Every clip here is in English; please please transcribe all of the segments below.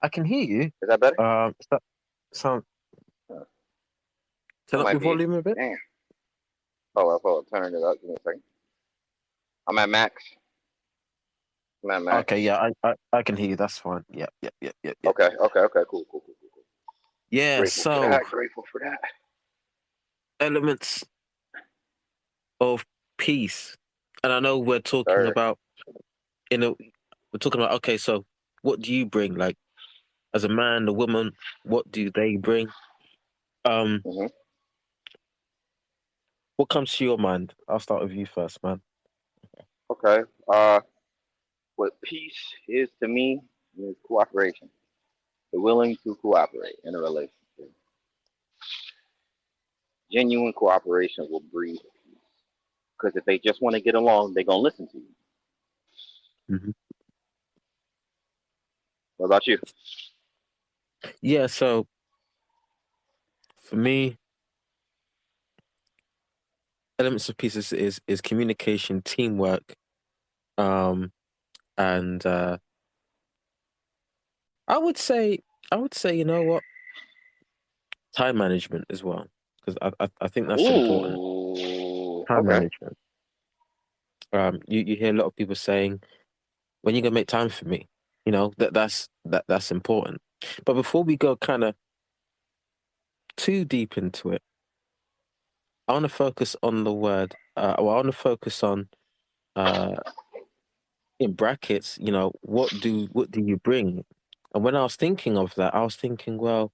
I can hear you. Is that better? So, sound Uh, That turn up might your be. volume a bit. Damn. Hold on. Turn it up. Give me a second. I'm at max. I'm at max. Okay, yeah, I can hear you. That's fine. Yeah, yeah, yeah, yeah, yeah. Okay. Cool. Yeah. Grateful for So that. Grateful for that. elements of peace, and I know we're talking Sir. about we're talking about okay. So what do you bring? Like as a man, a woman, what do they bring? Um, Mm-hmm. what comes to your mind? I'll start with you first, man. Okay. What peace is to me is cooperation. The willing to cooperate in a relationship. Genuine cooperation will breed peace. Because if they just want to get along, they're gonna listen to you. Hmm. What about you? Yeah. So for me, elements of peace is communication, teamwork, um, and I would say you know what, time management as well, because I think that's important. Ooh. Time Okay. management. You hear a lot of people saying, "When you gonna make time for me?" You know that's important. But before we go kind of too deep into it, I want to focus on the word. Well, I want to focus on uh, in brackets. You know, what do you bring? And when I was thinking of that, I was thinking, well,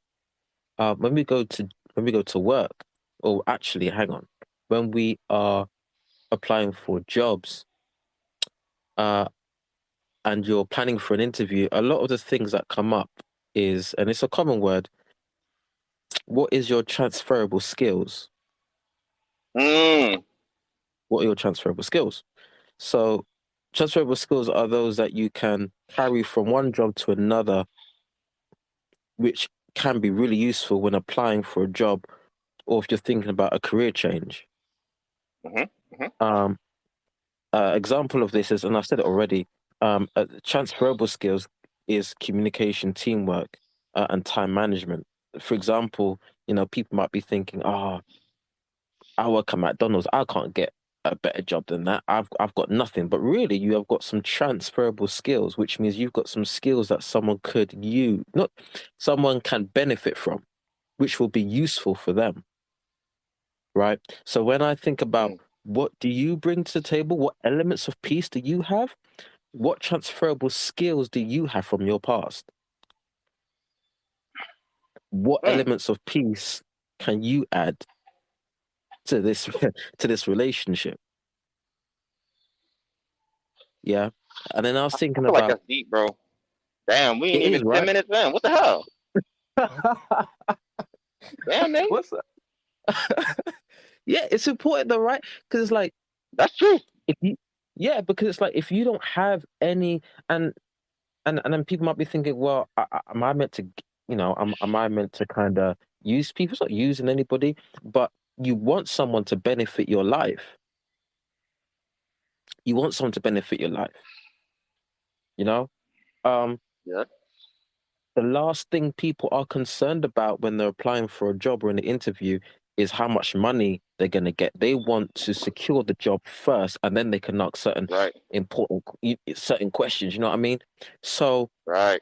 when we go to work, or actually, hang on, when we are applying for jobs, uh, and you're planning for an interview, a lot of the things that come up is, and it's a common word, what is your transferable skills? Mm. What are your transferable skills? So, transferable skills are those that you can carry from one job to another, which can be really useful when applying for a job or if you're thinking about a career change. Mm-hmm. Mm-hmm. Um, example of this is, and I've said it already, transferable skills is communication, teamwork, and time management. For example, you know, people might be thinking, "Oh, I work at McDonald's. I can't get a better job than that. I've got nothing." But really, you have got some transferable skills, which means you've got some skills that someone could use, not someone can benefit from, which will be useful for them, right? So when I think about Mm. what do you bring to the table, what elements of peace do you have? What transferable skills do you have from your past? What Mm. elements of peace can you add to this to this relationship? Yeah. And then I was I thinking feel like about that's deep, bro. Damn, we ain't it is even 10 right. minutes in. What the hell? Damn, Nate. What's that? Yeah, it's important though, right? Because it's like That's true. if you yeah, because it's like if you don't have any and and then people might be thinking, well, am I meant to, you know, am I meant to kind of use people? It's not using anybody, but you want someone to benefit your life. You want someone to benefit your life, you know? Um, Yeah. the last thing people are concerned about when they're applying for a job or in an interview is how much money they're going to get. They want to secure the job first, and then they can ask certain Right. important, certain questions. You know what I mean? So Right.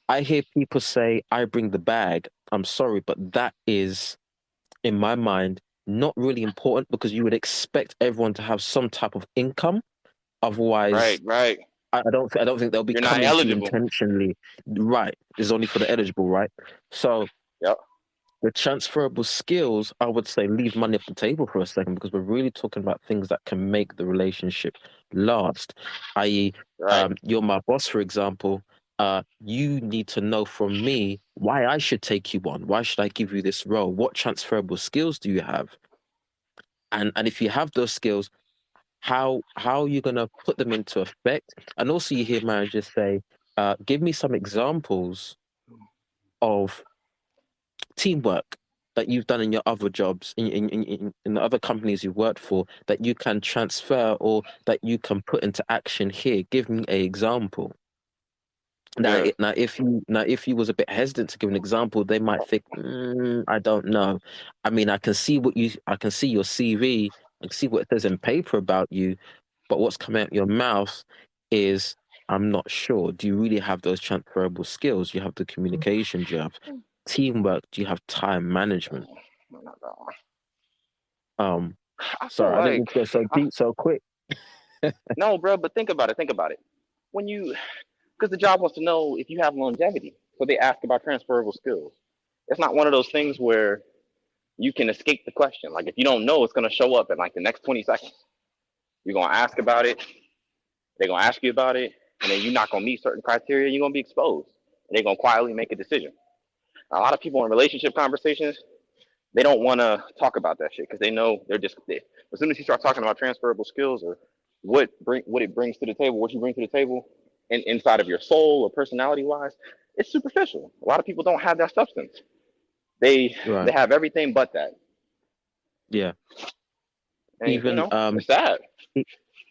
I hear people say, "I bring the bag." I'm sorry, but that is, in my mind, not really important because you would expect everyone to have some type of income. Otherwise, Right. I don't think they'll be You're not coming to you eligible. intentionally. Right. It's only for the eligible, right? So Yep. the transferable skills, I would say leave money off the table for a second because we're really talking about things that can make the relationship last. I.e., Right. you're my boss, for example. You need to know from me why I should take you on. Why should I give you this role? What transferable skills do you have? And if you have those skills, how are you gonna put them into effect? And also, you hear managers say, "Give me some examples of teamwork that you've done in your other jobs, in the other companies you've worked for, that you can transfer or that you can put into action here. Give me an example." Yeah. Now if you was a bit hesitant to give an example, they might think, I don't know. I mean, I can see your CV, I can see what it says in paper about you, but what's coming out your mouth is, I'm not sure. Do you really have those transferable skills? Do you have the communication? Do you have teamwork? Do you have time management? Um, I feel Sorry, I didn't mean like to go so deep so quick. no, bro. But think about it. Think about it. When you, because the job wants to know if you have longevity, so they ask about transferable skills. It's not one of those things where you can escape the question. Like if you don't know, it's gonna show up in like the next 20 seconds. You're gonna ask about it. They're gonna ask you about it, and then you're not gonna meet certain criteria. You're gonna be exposed. And they're gonna quietly make a decision. A lot of people in relationship conversations, they don't want to talk about that shit because they know they're just. As soon as you start talking about transferable skills or what it brings to the table, what you bring to the table, inside of your soul or personality wise, it's superficial. A lot of people don't have that substance. They Right. have everything but that, Yeah. and Even it's sad. e-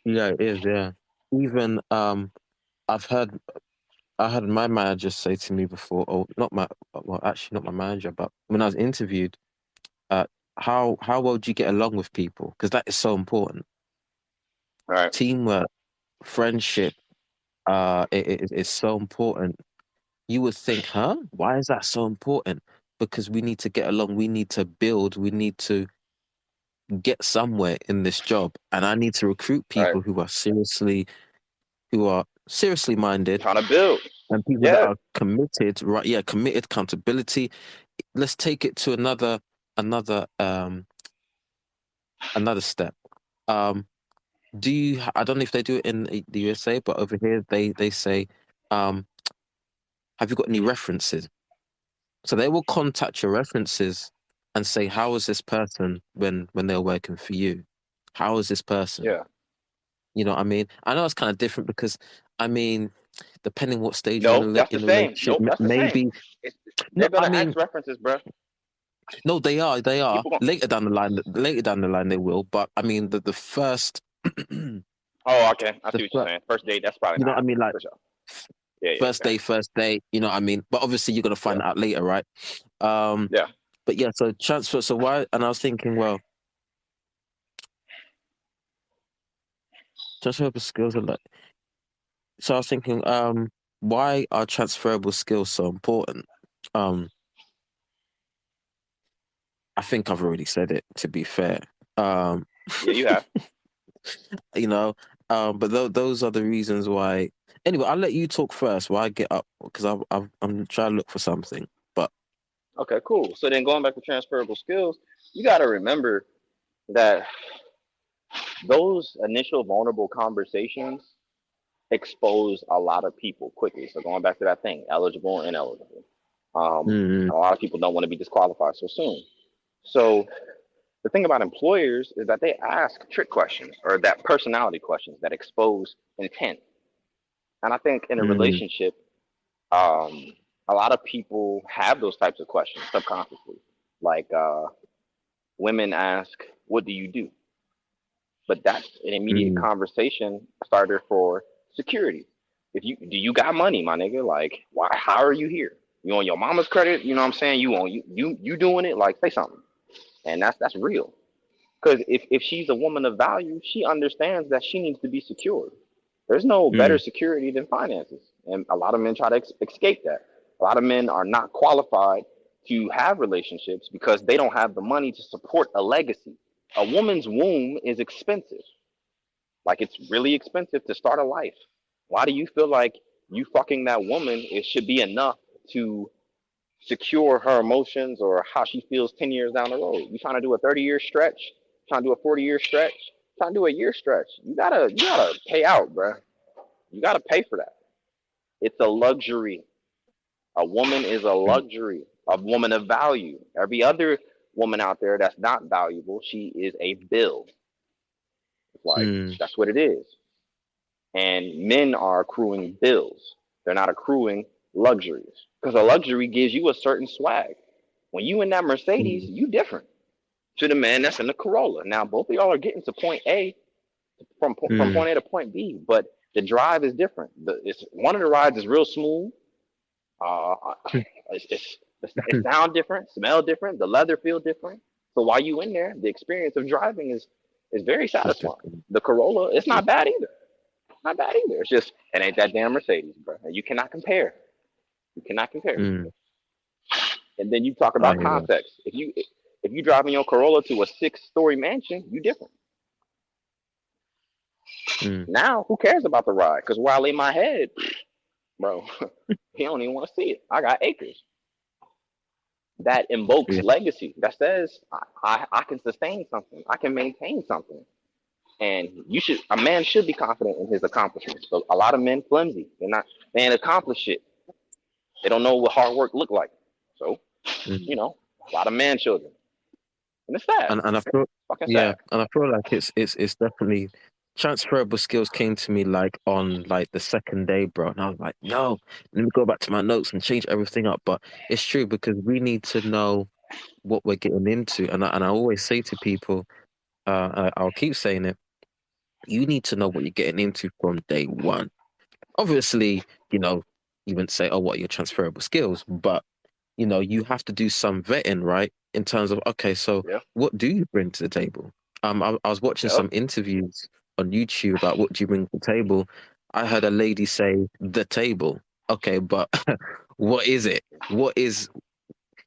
yeah, it is, yeah. Even I've heard I had my manager say to me before, or not my, well, actually not my manager, but when I was interviewed, uh, how well do you get along with people? Because that is so important. All right, Teamwork, friendship, is so important. You would think, huh? Why is that so important? Because we need to get along. We need to build. We need to get somewhere in this job, and I need to recruit all right. people who are seriously minded Trying to build. and people that Yeah, are committed. Right? Yeah, committed, accountability. Let's take it to another another step. Um, I don't know if they do it in the USA, but over here they say, um, have you got any references? So they will contact your references and say, how was this person when they're working for you? How was this person? yeah. You know what I mean? I know it's kind of different because, I mean, depending what stage you're No, that's the in a same. relationship, Nope, that's the same. maybe It's, no. they're I gonna mean, ask references, bro. no, they are People going. later down the line they will. But I mean, the first, the Oh, okay. I see what you're first, saying. First date, that's probably you not know what I mean? happening Like for sure. Yeah, yeah, first yeah, day, first date. You know what I mean? But obviously, you're gonna yeah, find out later, right? Um, yeah. but yeah, so transfer. So why? And I was thinking, well, transferable skills are like. So I was thinking, why are transferable skills so important? Um, I think I've already said it, to be fair. Um, Yeah, you have. you know, but those are the reasons why. Anyway, I'll let you talk first while I get up because I'm trying to look for something. But Okay, cool. So then going back to transferable skills, you got to remember that those initial vulnerable conversations expose a lot of people quickly. So going back to that thing, eligible and ineligible. mm, A lot of people don't want to be disqualified so soon. So the thing about employers is that they ask trick questions or that personality questions that expose intent. And I think in a mm, relationship, a lot of people have those types of questions subconsciously. Like women ask, "What do you do?" But that's an immediate mm, conversation starter for security. If you do, you got money, my nigga. Like, why? How are you here? You on your mama's credit? You know what I'm saying? You on you doing it? Like, say something. And that's real. Because if she's a woman of value, she understands that she needs to be secure. There's no better mm, security than finances, and a lot of men try to escape that. A lot of men are not qualified to have relationships because they don't have the money to support a legacy. A woman's womb is expensive. Like it's really expensive to start a life. Why do you feel like you fucking that woman it should be enough to secure her emotions or how she feels 10 years down the road? You trying to do a 30-year stretch? Trying to do a 40-year stretch? Trying to do a year stretch? You gotta pay out, bro. You gotta pay for that. It's a luxury. A woman is a luxury. A woman of value. Every other woman out there that's not valuable, she is a bill. It's like mm, that's what it is. And men are accruing bills. They're not accruing luxuries because a luxury gives you a certain swag. When you in that Mercedes, mm, you different to the man that's in the Corolla. Now both of y'all are getting to point A from mm, point A to point B, but The drive is different. It's one of the rides is real smooth. Uh, it sound different, smell different, the leather feel different. So while you in there, the experience of driving is very It's satisfying. different. The Corolla, it's Yeah. not bad either. Not bad either. It's just it ain't that damn Mercedes, bro. And you cannot compare. You cannot compare. Mm. And then you talk I about hear that. context. If you driving your Corolla to a 6-story mansion, you different. Mm. Now, who cares about the ride? Because while in my head, bro, he don't even want to see it. I got acres. That invokes Yeah. legacy. That says I can sustain something. I can maintain something. And a man should be confident in his accomplishments. So a lot of men flimsy. They ain't accomplish shit. They don't know what hard work look like. So, Mm. a lot of man children. And it's sad. And I feel, Fucking yeah, sad. and I feel like it's definitely transferable skills came to me like on like the second day, bro. And I was like, no, let me go back to my notes and change everything up. But it's true because we need to know what we're getting into. And I always say to people, I'll keep saying it, you need to know what you're getting into from day one. Obviously, you wouldn't say, oh, what are your transferable skills? But you have to do some vetting, right? In terms of, okay, so Yeah. what do you bring to the table? I was watching Yep. some interviews on YouTube about what do you bring to the table. I heard a lady say the table. Okay, but what is it? What is,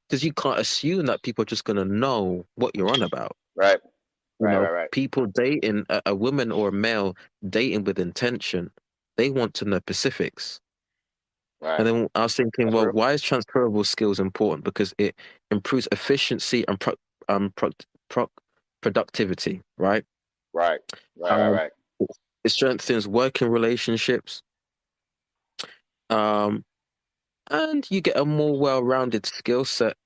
because you can't assume that people are just going to know what you're on about. Right. Right. Right. Right. People dating, a woman or a male dating with intention, they want to know specifics. Right. And then I was thinking, That's well, real. why is transferable skills important? Because it improves efficiency and pro pro productivity, right? Right. Right. Right. Um, Right. it strengthens working relationships, um, and you get a more well-rounded skill set.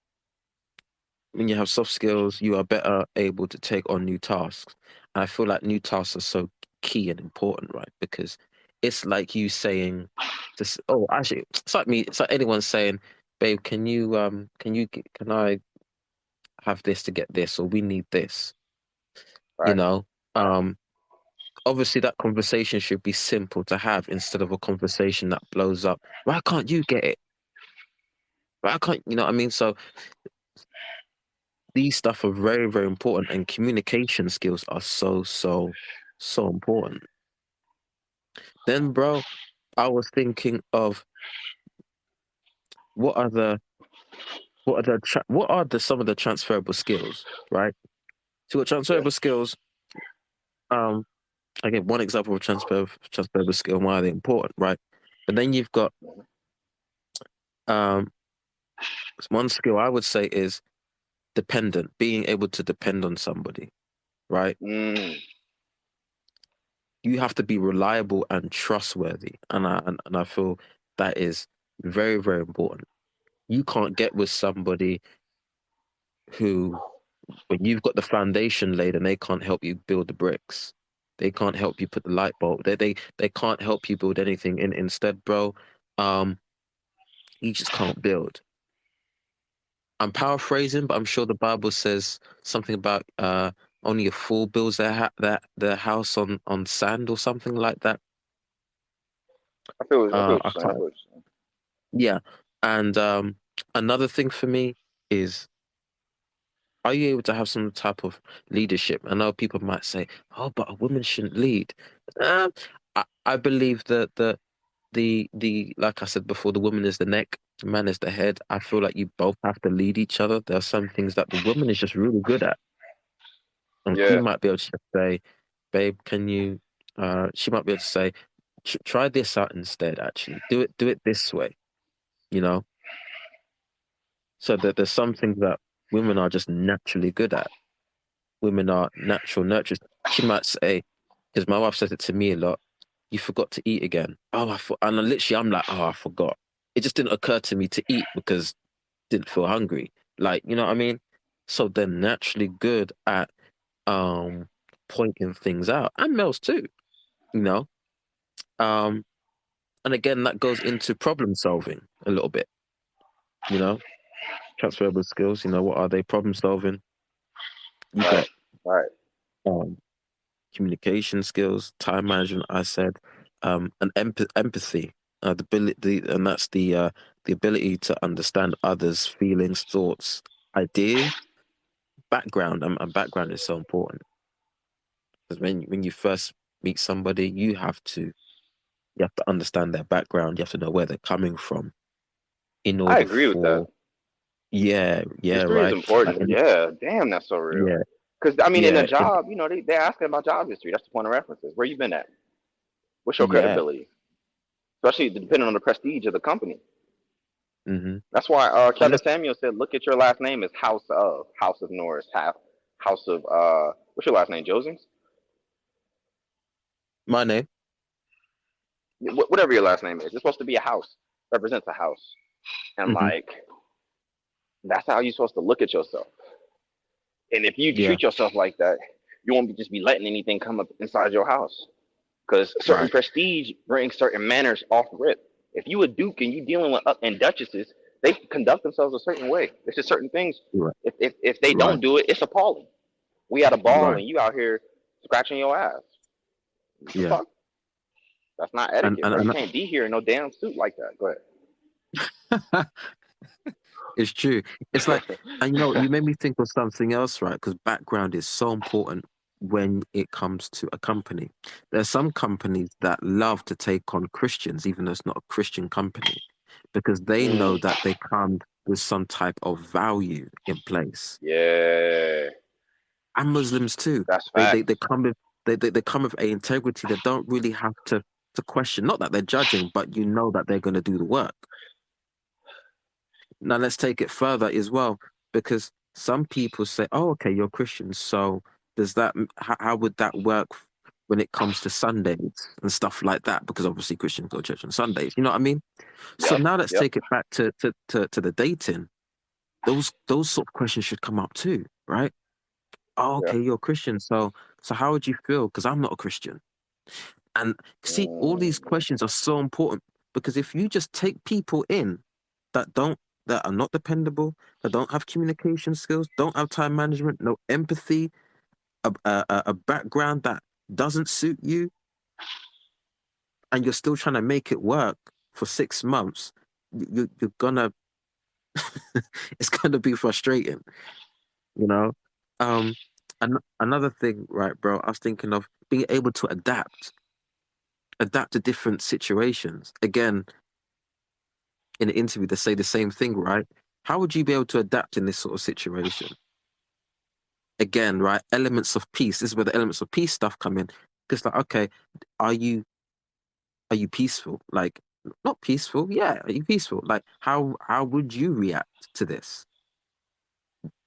When you have soft skills, you are better able to take on new tasks. And I feel like new tasks are so key and important, right? Because it's like you saying, this. Oh, actually, it's like me. It's like anyone saying, "Babe, can I have this to get this, or we need this?" You Right. know, um, obviously that conversation should be simple to have instead of a conversation that blows up. Why can't you get it? Why can't you know what I mean? So these stuff are very, very important, and communication skills are so important. Then, bro, I was thinking of what are the what are the some of the transferable skills, right? So, what Yeah. transferable skills? Um, I give one example of transferable skill and why they're important, right? But then you've got um one skill I would say is dependent, being able to depend on somebody, right? Mm. You have to be reliable and trustworthy, and I feel that is very, very important. You can't get with somebody who, when you've got the foundation laid and they can't help you build the bricks, they can't help you put the light bulb, they can't help you build anything. Instead, bro, um, you just can't build. I'm paraphrasing, but I'm sure the Bible says something about only a fool builds their house on sand or something like that. I feel what I you're saying. I can't. feel what you're saying. Yeah, and another thing for me is, are you able to have some type of leadership? I know people might say, "Oh, but a woman shouldn't lead." Um, I believe that the like I said before, the woman is the neck, the man is the head. I feel like you both have to lead each other. There are some things that the woman is just really good at, and she Yeah. might be able to just say, "Babe, can you?" She might be able to say, "Try this out instead. Actually, do it this way." You know, so that there's some things that women are just naturally good at. Women are natural nurturers. She might say, because my wife says it to me a lot, you forgot to eat again. Oh, and literally, I'm like, oh, I forgot. It just didn't occur to me to eat because I didn't feel hungry. Like, you know what I mean? So they're naturally good at um pointing things out, and males too, you know. Um, and again, that goes into problem solving a little bit, you know, transferable skills. What are they? Problem solving. You Right. got Right. um communication skills, time management, I said. and empathy, and that's the ability to understand others' feelings, thoughts, ideas, background, and background is so important because when you first meet somebody, you have to understand their background, you have to know where they're coming from in I order agree with that. for yeah, History is right, like important. Yeah, damn, that's so real. yeah, Because I mean, in a yeah, job, they're asking about job history. That's the point of references. Where you been at? What's your yeah, credibility? Especially depending on the prestige of the company. hmm That's why and Kevin that's Samuel said, "Look at your last name as House of Norris, House of what's your last name, Joseph's? my name. Whatever your last name is. It's supposed to be a house, represents a house, and Hmm. like that's how you're supposed to look at yourself. And if you Yeah, treat yourself like that, you won't just be letting anything come up inside your house. Because certain right, prestige brings certain manners off rip. If you a duke and you dealing with and duchesses, they conduct themselves a certain way. There's just certain things. right, If they right, don't do it, it's appalling. We had a ball right, and you out here scratching your ass. What the yeah, fuck? That's not and etiquette, bro. You and, can't be here in no damn suit like that. Go and it's true. It's like, and you made me think of something else, right? Because background is so important when it comes to a company. There's some companies that love to take on Christians, even though it's not a Christian company, because they know mm, that they come with some type of value in place. yeah, And Muslims too. that's They facts. come with they come with a integrity that don't really have to question. Not that they're judging, but you know that they're going to do the work. Now let's take it further as well, because some people say, "Oh, okay, you're Christian, so does that? How would that work when it comes to Sundays and stuff like that? Because obviously Christians go to church on Sundays. You know what I mean? So Yep, now let's yep. take it back to the dating. Those sort of questions should come up too, right? Oh, Yeah. okay, you're a Christian, so how would you feel? Because I'm not a Christian. And see, all these Mm, questions are so important because if you just take people in that don't that are not dependable, that don't have communication skills, don't have time management, no empathy, a background that doesn't suit you, and you're still trying to make it work for 6 months, you're gonna it's gonna be frustrating, you know. Um, and another thing, right, bro? I was thinking of being able to adapt to different situations. Again, in an interview, they say the same thing, right? How would you be able to adapt in this sort of situation? Again, right? Elements of peace. This is where the elements of peace stuff come in. Because like, okay, are you are you peaceful? Like, not peaceful. Yeah, are you peaceful? Like, how would you react to this?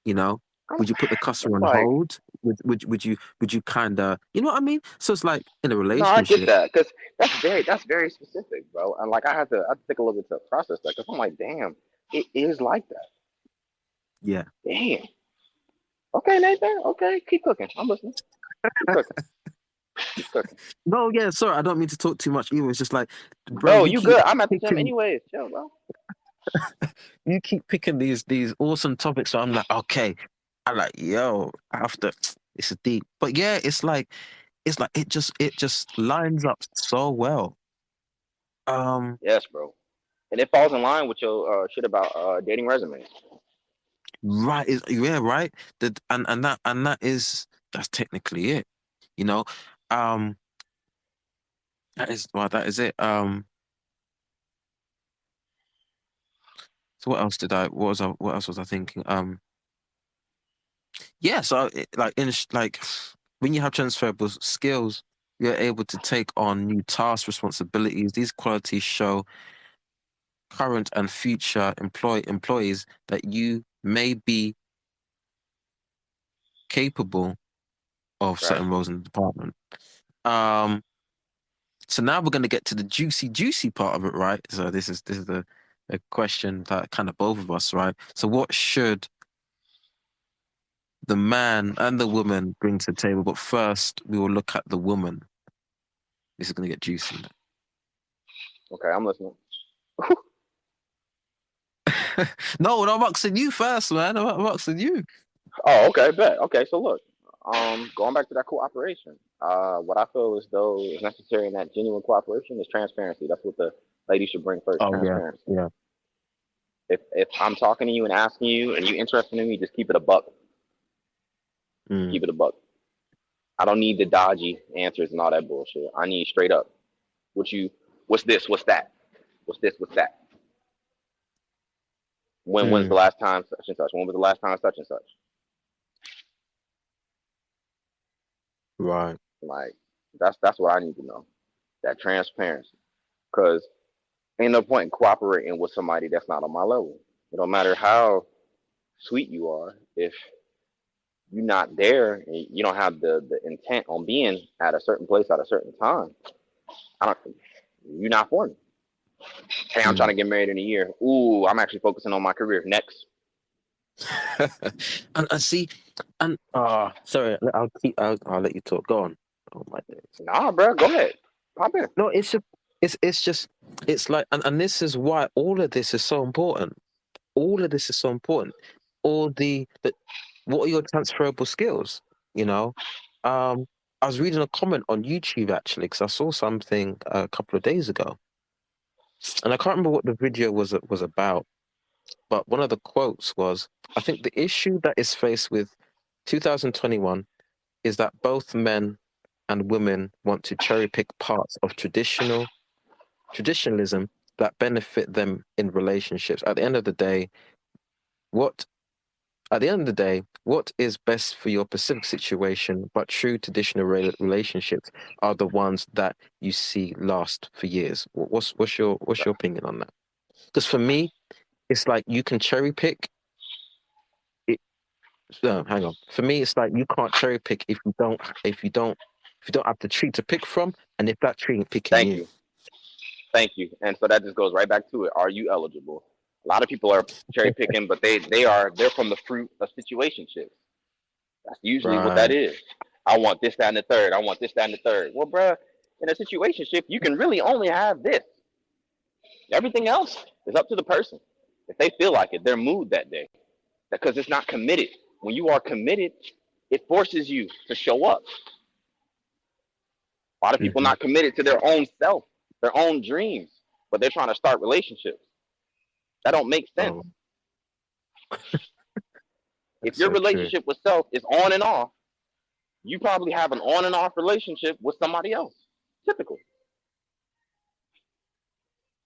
You know, I'm- would you put the customer it's on like hold? Would you kind of you know what I mean? So it's like in a no, I get relationship. that because that's very specific, bro. And like I have to take a little bit to process that because I'm like, damn, it is like that. Yeah. Damn. Okay, Nathan. Okay, keep cooking. I'm listening. Keep cooking. Keep cooking. No, yeah. Sorry, I don't mean to talk too much either. It's just like, bro, Bro, you good? I'm at the gym picking anyways. Chill, bro. you keep picking these awesome topics. So I'm like, okay. I'm like, yo, I have to. It's deep, but yeah, it's like it just lines up so well. Um, Yes, bro. And it falls in line with your shit about dating resumes. right is yeah, right. That and that is that's technically it. You know, um, that is it. So what else did I? What else was I thinking? Yeah, so like like when you have transferable skills, you're able to take on new tasks, responsibilities. These qualities show current and future employees that you may be capable of Right. certain roles in the department. Um, so now we're going to get to the juicy part of it, right? So this is the question that kind of both of us, right? So what should the man and the woman bring to the table? But first, we will look at the woman. This is going to get juicy now. Okay, I'm listening. No, I'm asking you first, man. I'm asking you. Oh, okay, bet. Okay, so look. Going back to that cooperation, what I feel as though is necessary in that genuine cooperation is transparency. That's what the lady should bring first, Oh yeah, transparency. yeah. If I'm talking to you and asking you and you interested in me, just keep it a buck. Mm, Keep it a buck. I don't need the dodgy answers and all that bullshit. I need straight up. What you? What's this? What's that? What's this? What's that? When's the mm, last time such and such? When was the last time such and such? right. Like that's what I need to know. That transparency. Because ain't no point in cooperating with somebody that's not on my level. It don't matter how sweet you are if you're not there and you don't have the intent on being at a certain place at a certain time. I don't. You're not for me. Hey, I'm trying Mm. to get married in a year. Ooh, I'm actually focusing on my career next. And I see, and sorry, I'll let you talk. Go on. Oh my days. Nah, bro, go ahead. Pop in. No, it's just it's like, and this is why all of this is so important. All of this is so important. All the what are your transferable skills? You know, um, I was reading a comment on YouTube actually because I saw something a couple of days ago, and I can't remember what the video was about. But one of the quotes was, I think the issue that is faced with 2021 is that both men and women want to cherry pick parts of traditionalism that benefit them in relationships. What at the end of the day, what is best for your specific situation, but true traditional relationships are the ones that you see last for years. What's your opinion on that? Because for me, it's like you can cherry pick. No, hang on. For me, it's like you can't cherry pick if you don't have the tree to pick from, and if that tree ain't picking Thank you. you. Thank you. And so that just goes right back to it. Are you eligible? A lot of people are cherry picking, but they're from the fruit of situationships. That's usually what that Right. is. I want this, that, and the third. I want this, that, and the third. Well, bruh, in a situationship, you can really only have this. Everything else is up to the person. If they feel like it, their mood that day. Because it's not committed. When you are committed, it forces you to show up. A lot of people Hmm. not committed to their own self, their own dreams, but they're trying to start relationships. That don't make sense. Oh, If that's your so true. relationship with self is on and off, you probably have an on and off relationship with somebody else. Typically.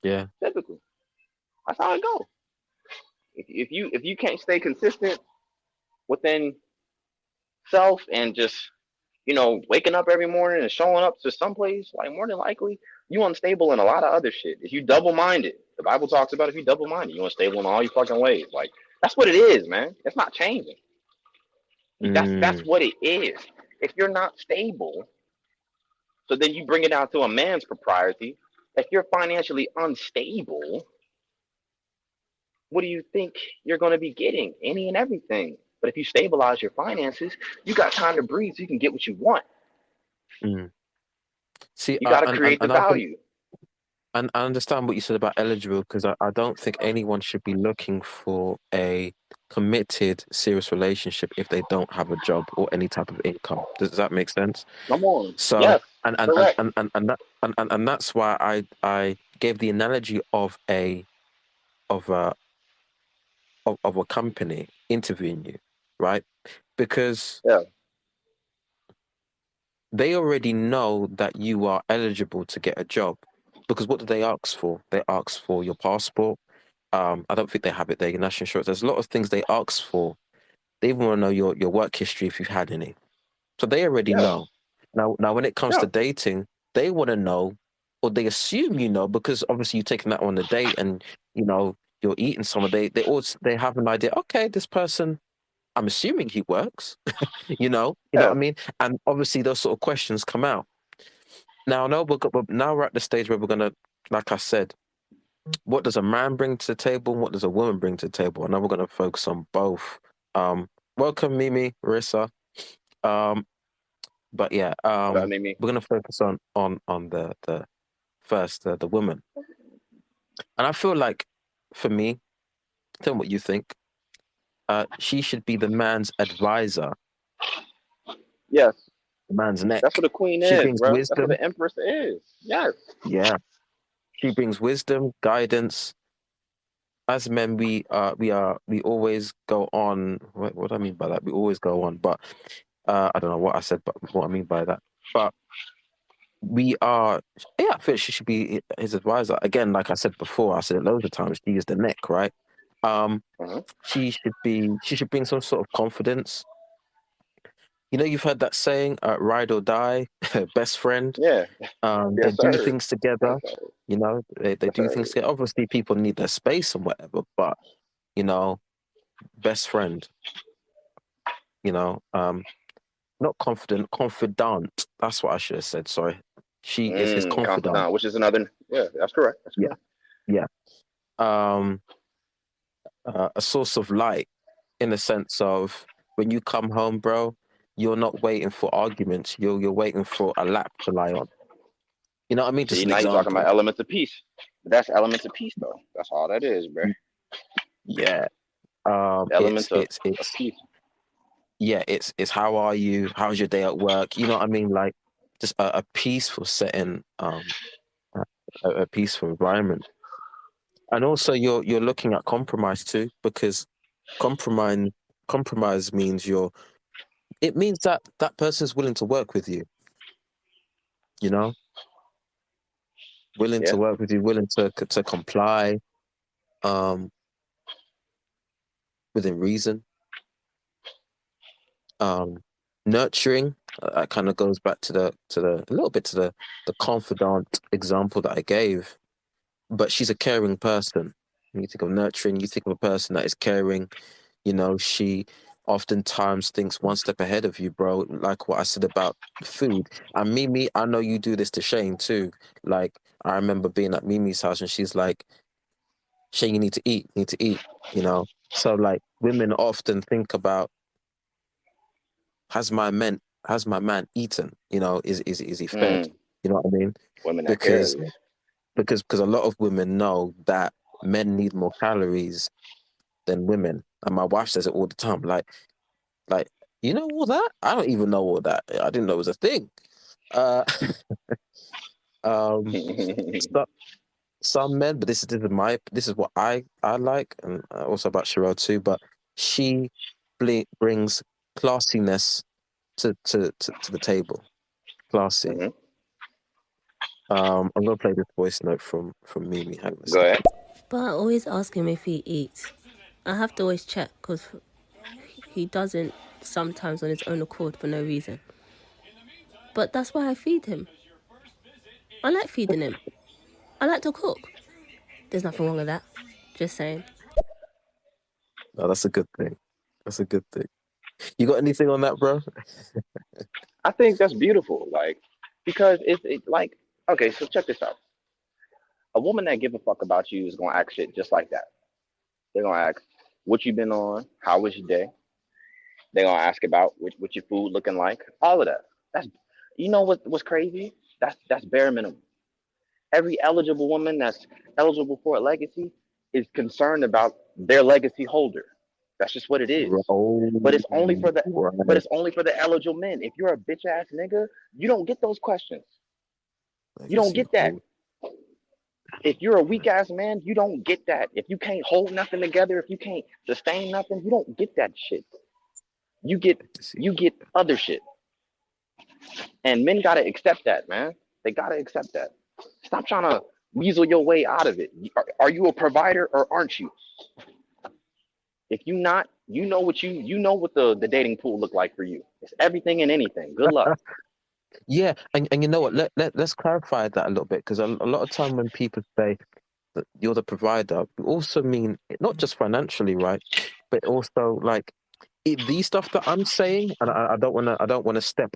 Yeah. Typically. That's how it goes. If you can't stay consistent within self and just waking up every morning and showing up to someplace, like more than likely you unstable in a lot of other shit. If you double minded, the Bible talks about if you double minded, you unstable in all your fucking ways. Like that's what it is, man. It's not changing. That's Mm, what it is. If you're not stable, so then you bring it down to a man's propriety. If you're financially unstable, what do you think you're going to be getting? Any and everything. But if you stabilize your finances, you got time to breathe so you can get what you want. mm. See, You got to and, and create the and I think value. and I understand what you said about eligible because I don't think anyone should be looking for a committed, serious relationship if they don't have a job or any type of income. Does that make sense? Come on. So, Yes. Correct. and that's why I gave the analogy of a of a company interviewing you, right? Because Yeah. they already know that you are eligible to get a job. Because what do they ask for? They ask for your passport. I don't think they have it there. Your national insurance. There's a lot of things they ask for. They even want to know your work history if you've had any. So they already Yeah. know. Now when it comes Yeah. to dating, they want to know, or they assume you know, because obviously you're taking that on a date and you're eating someone. They have an idea. Okay, this person. I'm assuming he works. You know what Yeah. I mean. And obviously those sort of questions come out. Now, no, now we're at the stage where we're gonna, like I said, what does a man bring to the table and what does a woman bring to the table? And now we're gonna focus on both. Welcome, Mimi, Marissa. Um, but yeah, What up, Mimi? we're gonna focus on the first the woman, and I feel like for me, tell me what you think. She should be the man's advisor Yes. the man's That's what neck. a queen She is, brings bro. That's what wisdom. an empress is. Yes. Yeah, she brings wisdom, guidance. As men, we always go on. What do I mean by that? We always go on, but I don't know what I said, but what I mean by that. But we are, yeah, I feel she should be his advisor. Again, like I said before, I said it loads of times. She is the neck, right? Um, Uh-huh. she should bring some sort of confidence. You know, you've heard that saying, "Ride or die," best friend. Yeah. They Yes, do sir. things together. Yes, sir. You know, they Yes, do sir. things together. Obviously, people need their space and whatever, but you know, best friend. You know, not confident, confidant. That's what I should have said. Sorry, she is his confidant. Confidant, which is another. Yeah, that's correct. That's Yeah, correct. yeah. Um, a source of light in the sense of when you come home, bro, you're not waiting for arguments. You're waiting for a lap to lie on. You know what I mean? Just See, an now you're talking about example. elements of peace. But that's elements of peace, though. That's all that is, bro. Yeah. Elements of It's peace. yeah. It's how are you? How's your day at work? You know what I mean? Like just a peaceful setting. A, a peaceful environment. And also you're looking at compromise too, because compromise compromise means it means that that person's willing to work with you, you know, willing Yeah. to work with you, willing to comply, um, within reason, um, nurturing. That kind of goes back to the a little bit to the confidant example that I gave. But she's a caring person. You think of nurturing, you think of a person that is caring. You know, she oftentimes thinks one step ahead of you, bro. Like what I said about food. And Mimi, I know you do this to Shane too. Like, I remember being at Mimi's house and she's like, Shane, you need to eat, you know? So, like, women often think about, has my man eaten? You know, is he fed? Mm. You know what I mean? Women that Because careless. because a lot of women know that men need more calories than women. And my wife says it all the time. Like, you know all that? I don't even know all that. I didn't know it was a thing. Uh, um, so, some men, but this is what I like, and also about Sherelle too. But she brings classiness to the table. Classy. Hmm. I'm gonna play this voice note from Mimi. Hang on a Go sec. ahead. But I always ask him if he eats. I have to always check because he doesn't sometimes on his own accord for no reason. But that's why I feed him. I like feeding him. I like to cook. There's nothing wrong with that. Just saying. No, that's a good thing. That's a good thing. You got anything on that, bro? I think that's beautiful. Like, because like, okay, so check this out. A woman that give a fuck about you is gonna act shit just like that. They're gonna ask what you been on, how was your day. They're gonna ask about what your food looking like, all of that. That's, you know what's crazy? That's bare minimum. Every eligible woman that's eligible for a legacy is concerned about their legacy holder. That's just what it is. Oh, But it's only for the but right. it's only for the eligible men. If you're a bitch ass nigga, you don't get those questions. You don't Legacy get that. hold. If you're a weak ass man, you don't get that. If you can't hold nothing together, if you can't sustain nothing, you don't get that shit. You get Legacy you hold. get other shit. And men gotta accept that, man. They gotta accept that. Stop trying to weasel your way out of it. Are you a provider or aren't you? If you not, you know what the dating pool look like for you. It's everything and anything. Good luck. Yeah, and you know what? Let's clarify that a little bit because a lot of time when people say that you're the provider, we also mean not just financially, right? But also like these stuff that I'm saying, and I don't wanna step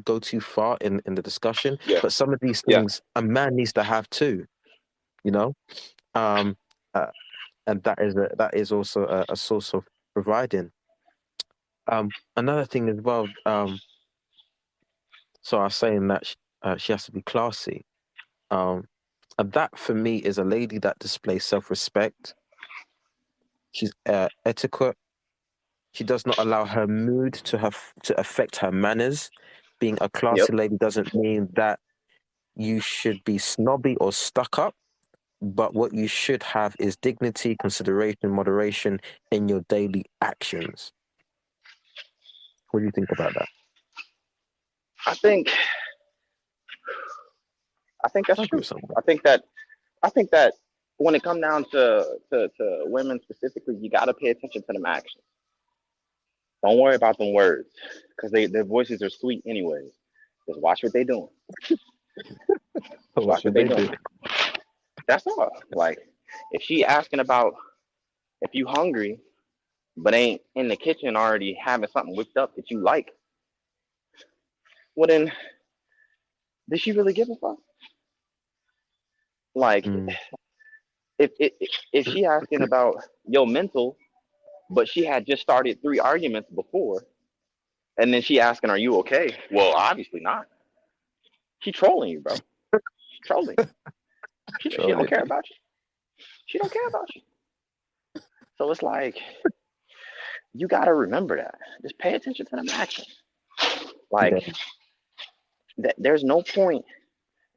go too far in the discussion. Yeah, But some of these yeah. things a man needs to have too, you know. Um, uh, and that is also a source of providing. Another thing as well. So I was saying that she has to be classy. Um, and that for me is a lady that displays self-respect. She's etiquette. She does not allow her mood to affect her manners. Being a Yep. classy lady doesn't mean that you should be snobby or stuck up, but what you should have is dignity, consideration, moderation in your daily actions. What do you think about that? I think that's I agree true. with some of I think that when it comes down to women specifically, you got to pay attention to them actions. Don't worry about them words, because their voices are sweet anyways. Just watch what they doing. Just What watch what should they they do? doing. That's all. Like, if she asking about if you hungry, but ain't in the kitchen already having something whipped up that you like, well then, did she really give a fuck? Like, Mm. if she asking about your mental, but she had just started 3 arguments before, and then she asking, "Are you okay?" Well, obviously not. She trolling you, bro. She trolling you. She don't Trolling. care about you. She don't care about you. So it's like you gotta remember that. Just pay attention to them actions. Like Yeah. there's no point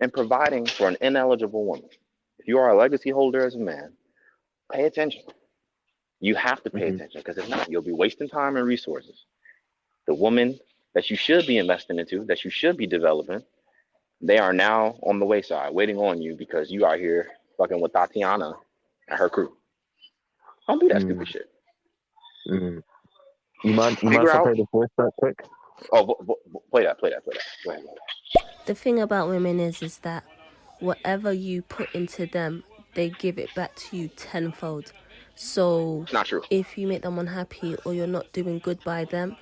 in providing for an ineligible woman. If you are a legacy holder as a man, pay attention. You have to pay Mm-hmm. attention because if not, you'll be wasting time and resources. The woman that you should be investing into, that you should be developing, they are now on the wayside, waiting on you because you are here fucking with Tatiana and her crew. Don't do that stupid shit. Mm. You mind Figure if I out. play the voice that quick? Oh, play that. Go ahead. The thing about women is that whatever you put into them, they give it back to you tenfold. So It's not true. if you make them unhappy or you're not doing good by them,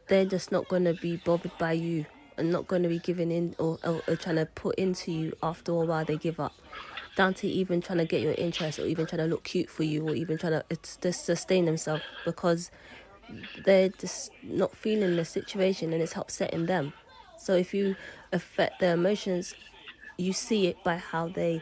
they're just not going to be bothered by you and not going to be giving in or trying to put into you. After a while, they give up. Down to even trying to get your interest or even trying to look cute for you or even trying to just sustain themselves because they're just not feeling the situation and it's upsetting them. So if you affect their emotions, you see it by how they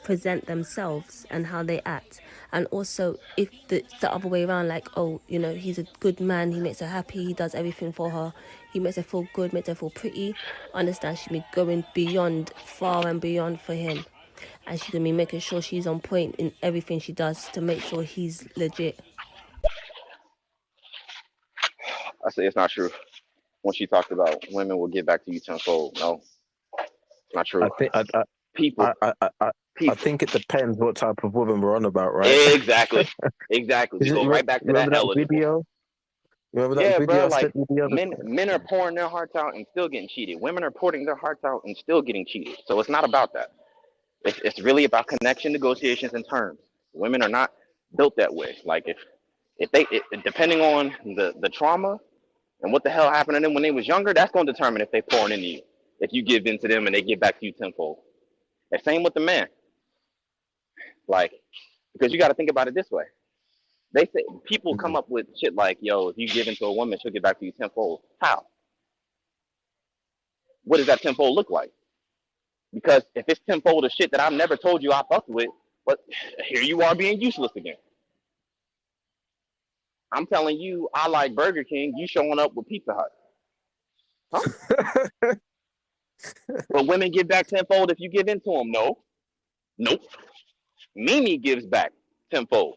present themselves and how they act. And also if it's the other way around, like, oh, he's a good man, he makes her happy, he does everything for her, he makes her feel good, makes her feel pretty, understand she be going beyond, far and beyond for him, and she's gonna be making sure she's on point in everything she does to make sure he's legit. I say it's not true. When she talked about women will get back to you tenfold, no, it's not true. I think People, I think it depends what type of woman we're on about, right? exactly. We go You right back to that remember that eligible. video? You remember that Yeah, video bro. I Like sent you the other men are pouring their hearts out and still getting cheated. Women are pouring their hearts out and still getting cheated. So it's not about that. It's really about connection, negotiations, and terms. Women are not built that way. Like if they depending on the trauma and what the hell happened to them when they was younger, that's going to determine if they pouring into you. If you give in to them and they get back to you tenfold. And same with the man. Like, because you got to think about it this way. They say people come up with shit like, "Yo, if you give into a woman, she'll get back to you tenfold." How? What does that tenfold look like? Because if it's tenfold of shit that I've never told you I fucked with, but here you are being useless again. I'm telling you, I like Burger King. You showing up with Pizza Hut, huh? But women give back tenfold if you give into them. No, nope. Mimi gives back tenfold.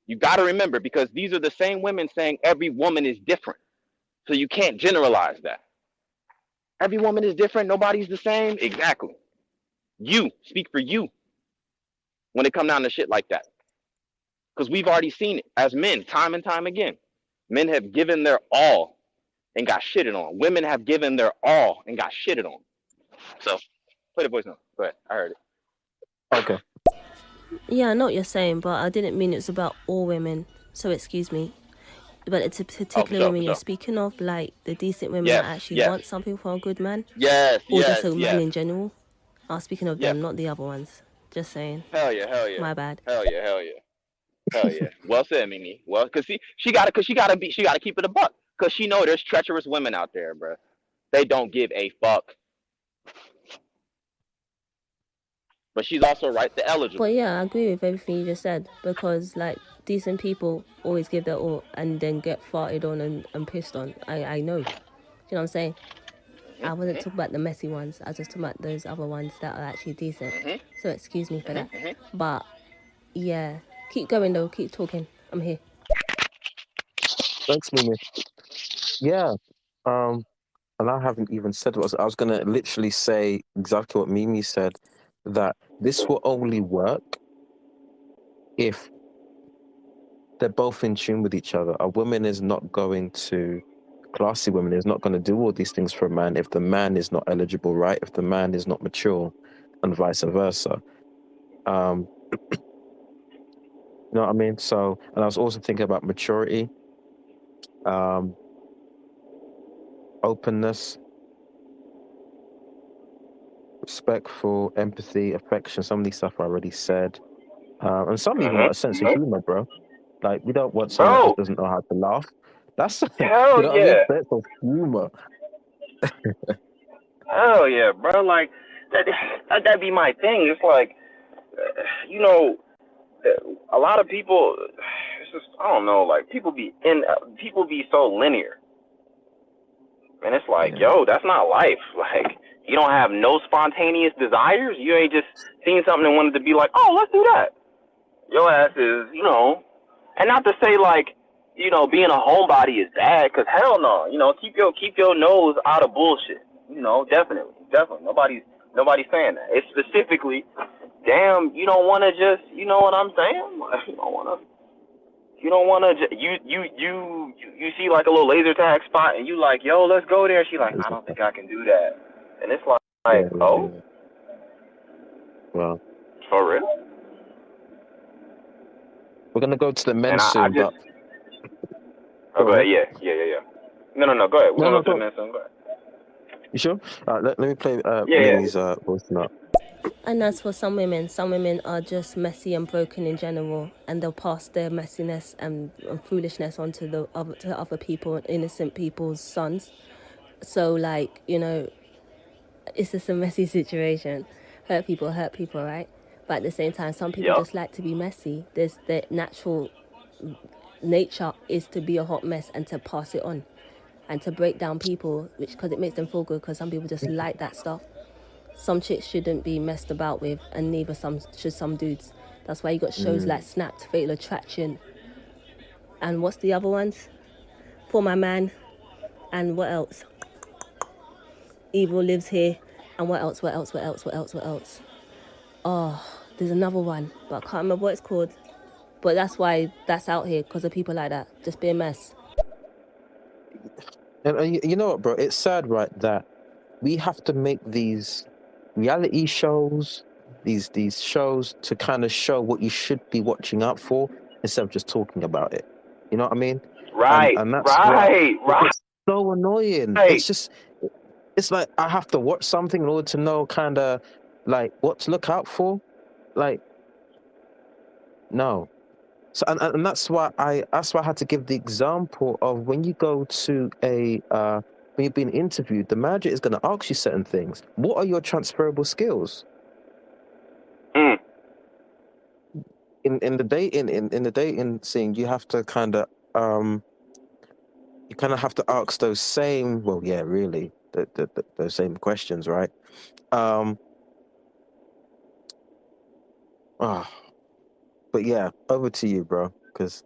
You got to remember because these are the same women saying every woman is different. So you can't generalize that. Every woman is different. Nobody's the same. Exactly. You speak for you when it come down to shit like that. Because we've already seen it as men time and time again. Men have given their all and got shitted on. Women have given their all and got shitted on. So play the voice now. Go ahead. I heard it. Okay. Yeah, I know what you're saying, but I didn't mean it's about all women, so excuse me. But it's a Oh, for particular sure, for women you're sure. speaking of, like the decent women Yes, that actually yes, want something from a good man, yes, or just yes, a man yes, in general. I was speaking of yes. them, not the other ones. Just saying. Hell yeah, hell yeah, My bad. hell yeah, hell yeah, hell yeah. Well said, Mimi. Well, cause she gotta keep it a buck. Cause she know there's treacherous women out there, bro. They don't give a fuck. But she's also right, the eligible. But yeah, I agree with everything you just said because, like, decent people always give their all and then get farted on and pissed on. I know. You know what I'm saying? I wasn't talking about the messy ones. I was just talking about those other ones that are actually decent. So excuse me for that. But yeah, keep going though. Keep talking. I'm here. Thanks, Mimi. Yeah. Um, and I haven't even said what I was gonna literally say exactly what Mimi said, that this will only work if they're both in tune with each other. A woman is not going to, classy woman is not going to do all these things for a man if the man is not eligible, right? If the man is not mature, and vice versa. You know what I mean? So, and I was also thinking about maturity, openness, respectful, empathy, affection. Some of these stuff I already said. And some even got a sense of humor, bro. Like, we don't want someone that Bro, just doesn't know how to laugh. That's, you hell know what I mean? yeah. Sense of humor. Hell yeah, bro. Like, that'd be my thing. It's like, you know, a lot of people, it's just, I don't know, like, people be so linear. And it's like, Yeah. yo, that's not life. Like, you don't have no spontaneous desires. You ain't just seen something and wanted to be like, oh, let's do that. Your ass is, and not to say like, being a homebody is bad, because hell no. Keep your nose out of bullshit. Definitely. Nobody's saying that. It's specifically, damn, you don't want to just, you know what I'm saying? Like, you don't want to, you see like a little laser tag spot and you like, yo, let's go there. She like, I don't think I can do that. And it's like, oh, Yeah. Well, for real? we're gonna go to the men And I soon, just, but oh, go go ahead. ahead. Yeah. No, go ahead. We're going No, to go to the go. next one. Go ahead. You sure? Let me play Yeah. Mimi's voice now. And as for some women are just messy and broken in general, and they'll pass their messiness and foolishness onto to other people, innocent people's sons. So like, it's just a messy situation. Hurt people, right? But at the same time, some people Yep. just like to be messy. There's the natural nature is to be a hot mess and to pass it on, and to break down people, which because it makes them feel good. Because some people just like that stuff. Some chicks shouldn't be messed about with, and neither should some dudes. That's why you got shows like Snapped, Fatal Attraction, and what's the other ones? For My Man, and what else? Evil Lives Here, and what else? Oh, there's another one, but I can't remember what it's called. But that's why that's out here, because of people like that. Just be a mess. And you know what, bro? It's sad, right, that we have to make these reality shows, these shows to kind of show what you should be watching out for instead of just talking about it. You know what I mean? Right. And that's what Right. it's so annoying. It's like I have to watch something in order to know kind of like what to look out for. Like, no. So and that's why I had to give the example of when you go to when you're being interviewed, the manager is going to ask you certain things. What are your transferable skills? Mm. In the dating scene, you have to kind of have to ask those same, well, yeah, really, those same questions, right? But yeah, over to you, bro, because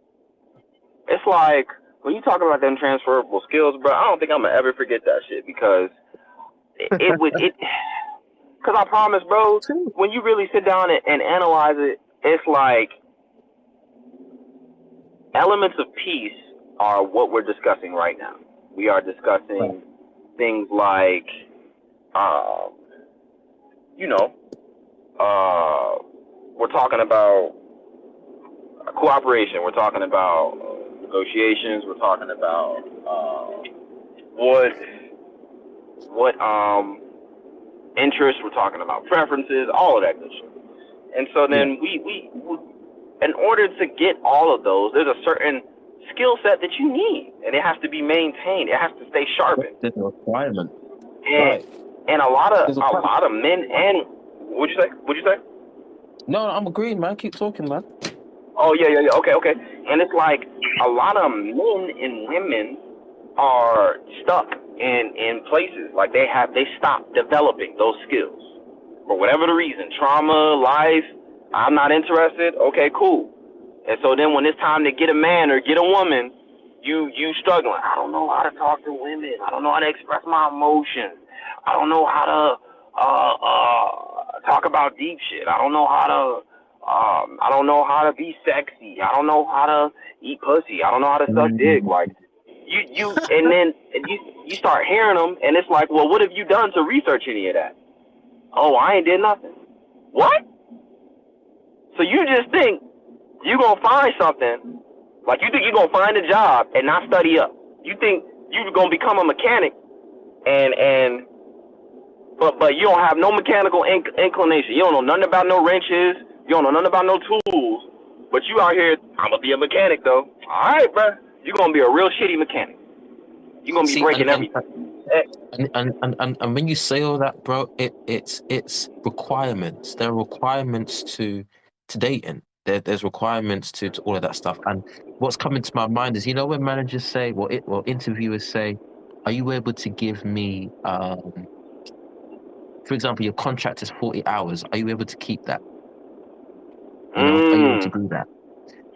It's like, when you talk about them transferable skills, bro, I don't think I'm going to ever forget that shit, because because I promise, bro, when you really sit down and analyze it, it's like elements of peace are what we're discussing right now. We are discussing things like, we're talking about cooperation. We're talking about negotiations. We're talking about what interests. We're talking about preferences. All of that good shit. And so then we in order to get all of those, there's a certain skill set that you need, and it has to be maintained. It has to stay sharpened. there's a requirement. And a lot of men and what'd you say? No, I'm agreeing, man. Keep talking, man. Oh yeah. Okay. And it's like a lot of men and women are stuck in places like they stop developing those skills for whatever the reason, trauma, life. I'm not interested. Okay, cool. And so then when it's time to get a man or get a woman, you struggling. I don't know how to talk to women. I don't know how to express my emotions. I don't know how to talk about deep shit. I don't know how to be sexy. I don't know how to eat pussy. I don't know how to suck dick. Mm. Like and then you start hearing them, and it's like, well, what have you done to research any of that? Oh, I ain't did nothing. What? So you just think you gonna find something, like you think you gonna find a job and not study up. You think you gonna become a mechanic and but you don't have no mechanical inclination. You don't know nothing about no wrenches. You don't know nothing about no tools. But you out here, I'm gonna be a mechanic though. All right, bro. You're gonna be a real shitty mechanic. You're gonna be See, breaking everything. and when you say all that, bro, it's requirements. There are requirements to dating. There's requirements to all of that stuff. And what's coming to my mind is, when managers say, well, interviewers say, are you able to give me, for example, your contract is 40 hours. Are you able to keep that? Are you able to do that?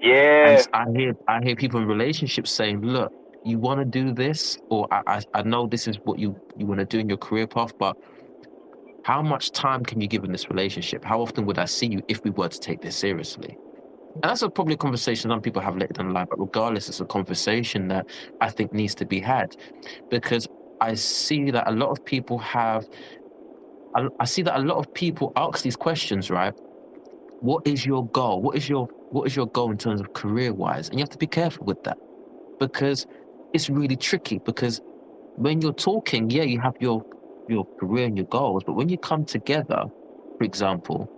And Yeah. I hear people in relationships saying, look, you want to do this, or I know this is what you want to do in your career path, but how much time can you give in this relationship? How often would I see you if we were to take this seriously? And that's probably a conversation some people have later in life, but regardless, it's a conversation that I think needs to be had, because I see that a lot of people I see that a lot of people ask these questions, right? What is your goal? What is your goal in terms of career-wise? And you have to be careful with that, because it's really tricky. Because when you're talking, yeah, you have your career and your goals, but when you come together, for example,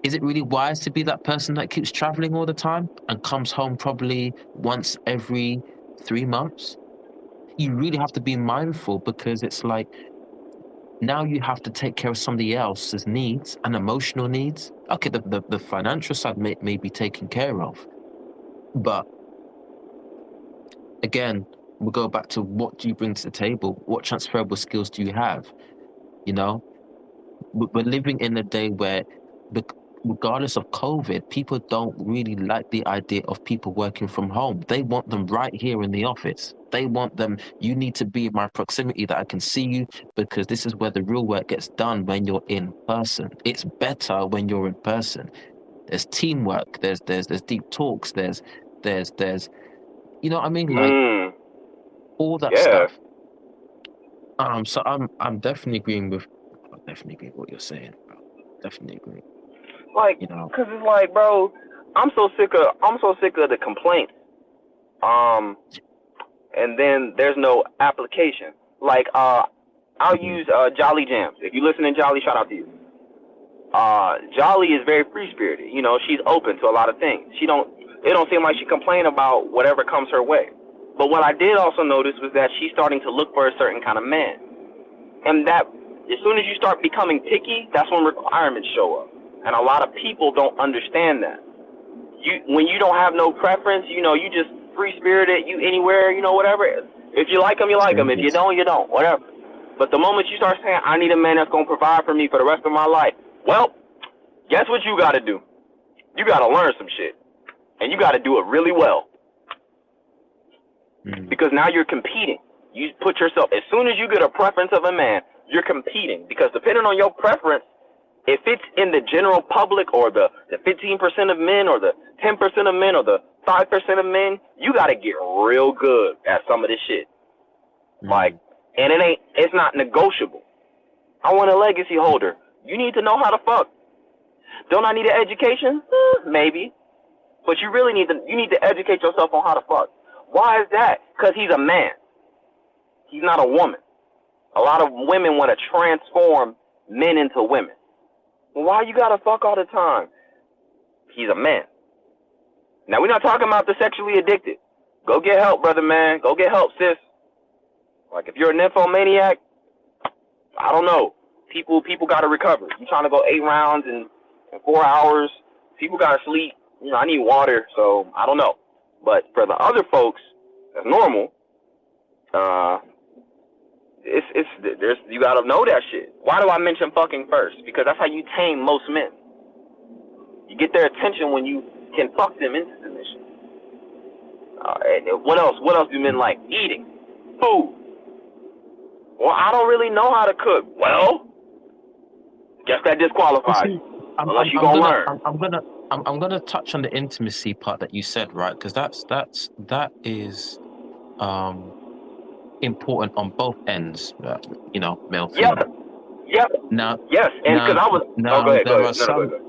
is it really wise to be that person that keeps traveling all the time and comes home probably once every 3 months? You really have to be mindful, because it's like now you have to take care of somebody else's needs and emotional needs. Okay, the financial side may be taken care of, but again, we'll go back to, what do you bring to the table? What transferable skills do you have? We're living in a day where, regardless of COVID, people don't really like the idea of people working from home. They want them right here in the office. They want them, you need to be in my proximity that I can see you, because this is where the real work gets done, when you're in person. It's better when you're in person. There's teamwork, there's deep talks, there's you know what I mean? Like, all that Yeah. stuff. So I'm definitely agreeing with what you're saying, bro. Definitely agree. Like, cause it's like, bro, I'm so sick of the complaints. And then there's no application. Like, I'll use Jolly Jams. If you listen to Jolly, shout out to you. Jolly is very free spirited. She's open to a lot of things. It don't seem like she complain about whatever comes her way. But what I did also notice was that she's starting to look for a certain kind of man. And that, as soon as you start becoming picky, that's when requirements show up. And a lot of people don't understand that. When you don't have no preference, you just free spirited, you anywhere, whatever. If you like them, you like them. If you don't, you don't. Whatever. But the moment you start saying, I need a man that's gonna provide for me for the rest of my life, well, guess what you got to do? You got to learn some shit, and you got to do it really well. Because now you're competing. You put yourself, as soon as you get a preference of a man, you're competing. Because depending on your preference, if it's in the general public, or the 15% of men, or the 10% of men, or the 5% of men, you got to get real good at some of this shit. Like, and it's not negotiable. I want a legacy holder. You need to know how to fuck. Don't I need an education? Maybe. But you really need to educate yourself on how to fuck. Why is that? Because he's a man. He's not a woman. A lot of women want to transform men into women. Well, why you gotta fuck all the time? He's a man. Now, we're not talking about the sexually addicted. Go get help, brother, man. Go get help, sis. Like, if you're a nymphomaniac, I don't know. People got to recover. You trying to go 8 rounds in 4 hours. People got to sleep. I need water, so I don't know. But for the other folks, that's normal. There's you gotta know that shit. Why do I mention fucking first? Because that's how you tame most men. You get their attention when you can fuck them into submission. And what else? What else do men like? Eating, food. Well, I don't really know how to cook. Well, guess that disqualifies you. Unless you gonna learn. I'm gonna touch on the intimacy part that you said, right? Because that is important on both ends. Male, female. Yep. Now, yes, and because I was. now Go ahead. there Go are ahead. some. Go ahead.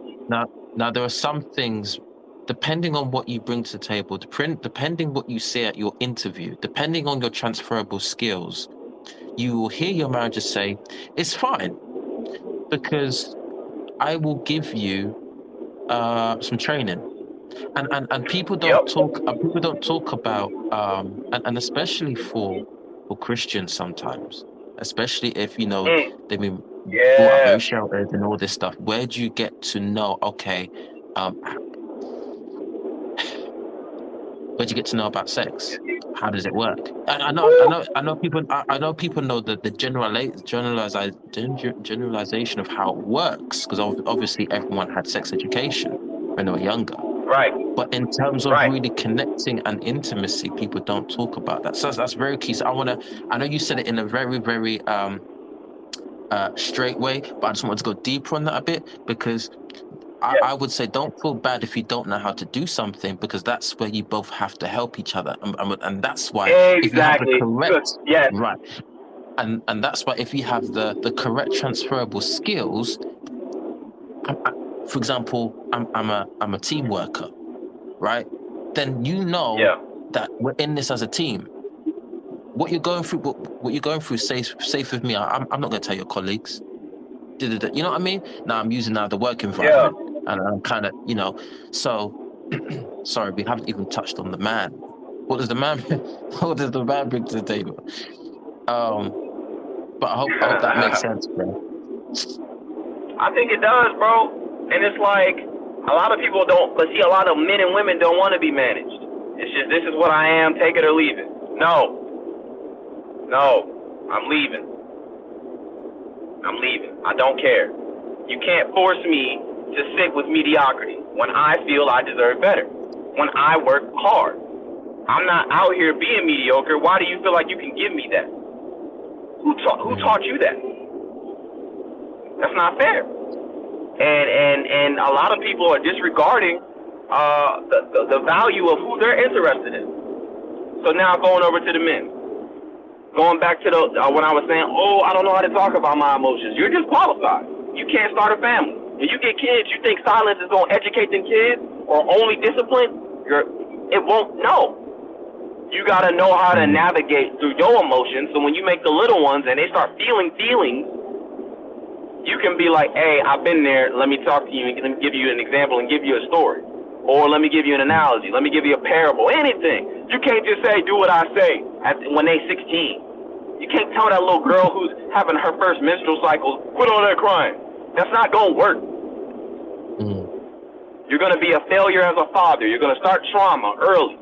Now there are some things, depending on what you bring to the table, depending what you say at your interview, depending on your transferable skills, you will hear your manager say, "It's fine, because I will give you some training." And people don't talk. People don't talk about and especially for Christians sometimes, especially if they've been brought up very sheltered and all this stuff. Where do you get to know? Okay, where do you get to know about sex? How does it work? And I know people. I know people know that the generalization of how it works, because obviously everyone had sex education when they were younger. Right. But in terms of really connecting and intimacy, people don't talk about that. So that's very key. So I know you said it in a very, very straight way, but I just wanted to go deeper on that a bit, because I would say don't feel bad if you don't know how to do something, because that's where you both have to help each other. And that's why if you have the correct, right. And that's why if you have the correct transferable skills, for example, I'm a team worker, right? Then that we're in this as a team. What you're going through, safe with me. I'm not going to tell your colleagues. You know what I mean? Now I'm using the work environment, and I'm kind of So, sorry, we haven't even touched on the man. What does the man bring to the table? But I hope that makes sense, bro. I think it does, bro. And it's like a lot of people don't, but see, a lot of men and women don't want to be managed. It's just, this is what I am, take it or leave it. No, I'm leaving. I don't care. You can't force me to sit with mediocrity when I feel I deserve better, when I work hard. I'm not out here being mediocre. Why do you feel like you can give me that? Who taught you that? That's not fair. And a lot of people are disregarding the value of who they're interested in. So now going over to the men. Going back to when I was saying, I don't know how to talk about my emotions. You're disqualified. You can't start a family. If you get kids, you think silence is going to educate them kids or only discipline? It won't. No. You got to know how to navigate through your emotions. So when you make the little ones and they start feeling feelings, you can be like, hey, I've been there. Let me talk to you and let me give you an example and give you a story. Or let me give you an analogy. Let me give you a parable. Anything. You can't just say, do what I say when they're 16. You can't tell that little girl who's having her first menstrual cycle, quit all that crying. That's not going to work. You're going to be a failure as a father. You're going to start trauma early.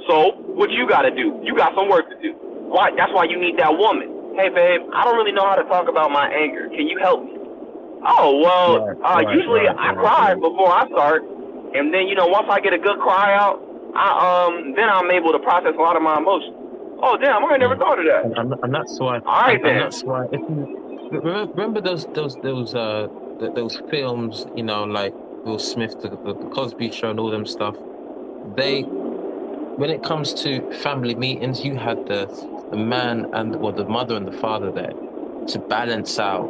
So what you got to do? You got some work to do. Why? That's why you need that woman. Hey, babe, I don't really know how to talk about my anger. Can you help me? Oh, well, usually I cry before I start. And then, once I get a good cry out, then I'm able to process a lot of my emotions. Oh, damn, I never thought of that. And that's why. All right, then. And that's why. If you remember those films, like Will Smith, the Cosby Show, and all them stuff. When it comes to family meetings, you had the man the mother and the father there to balance out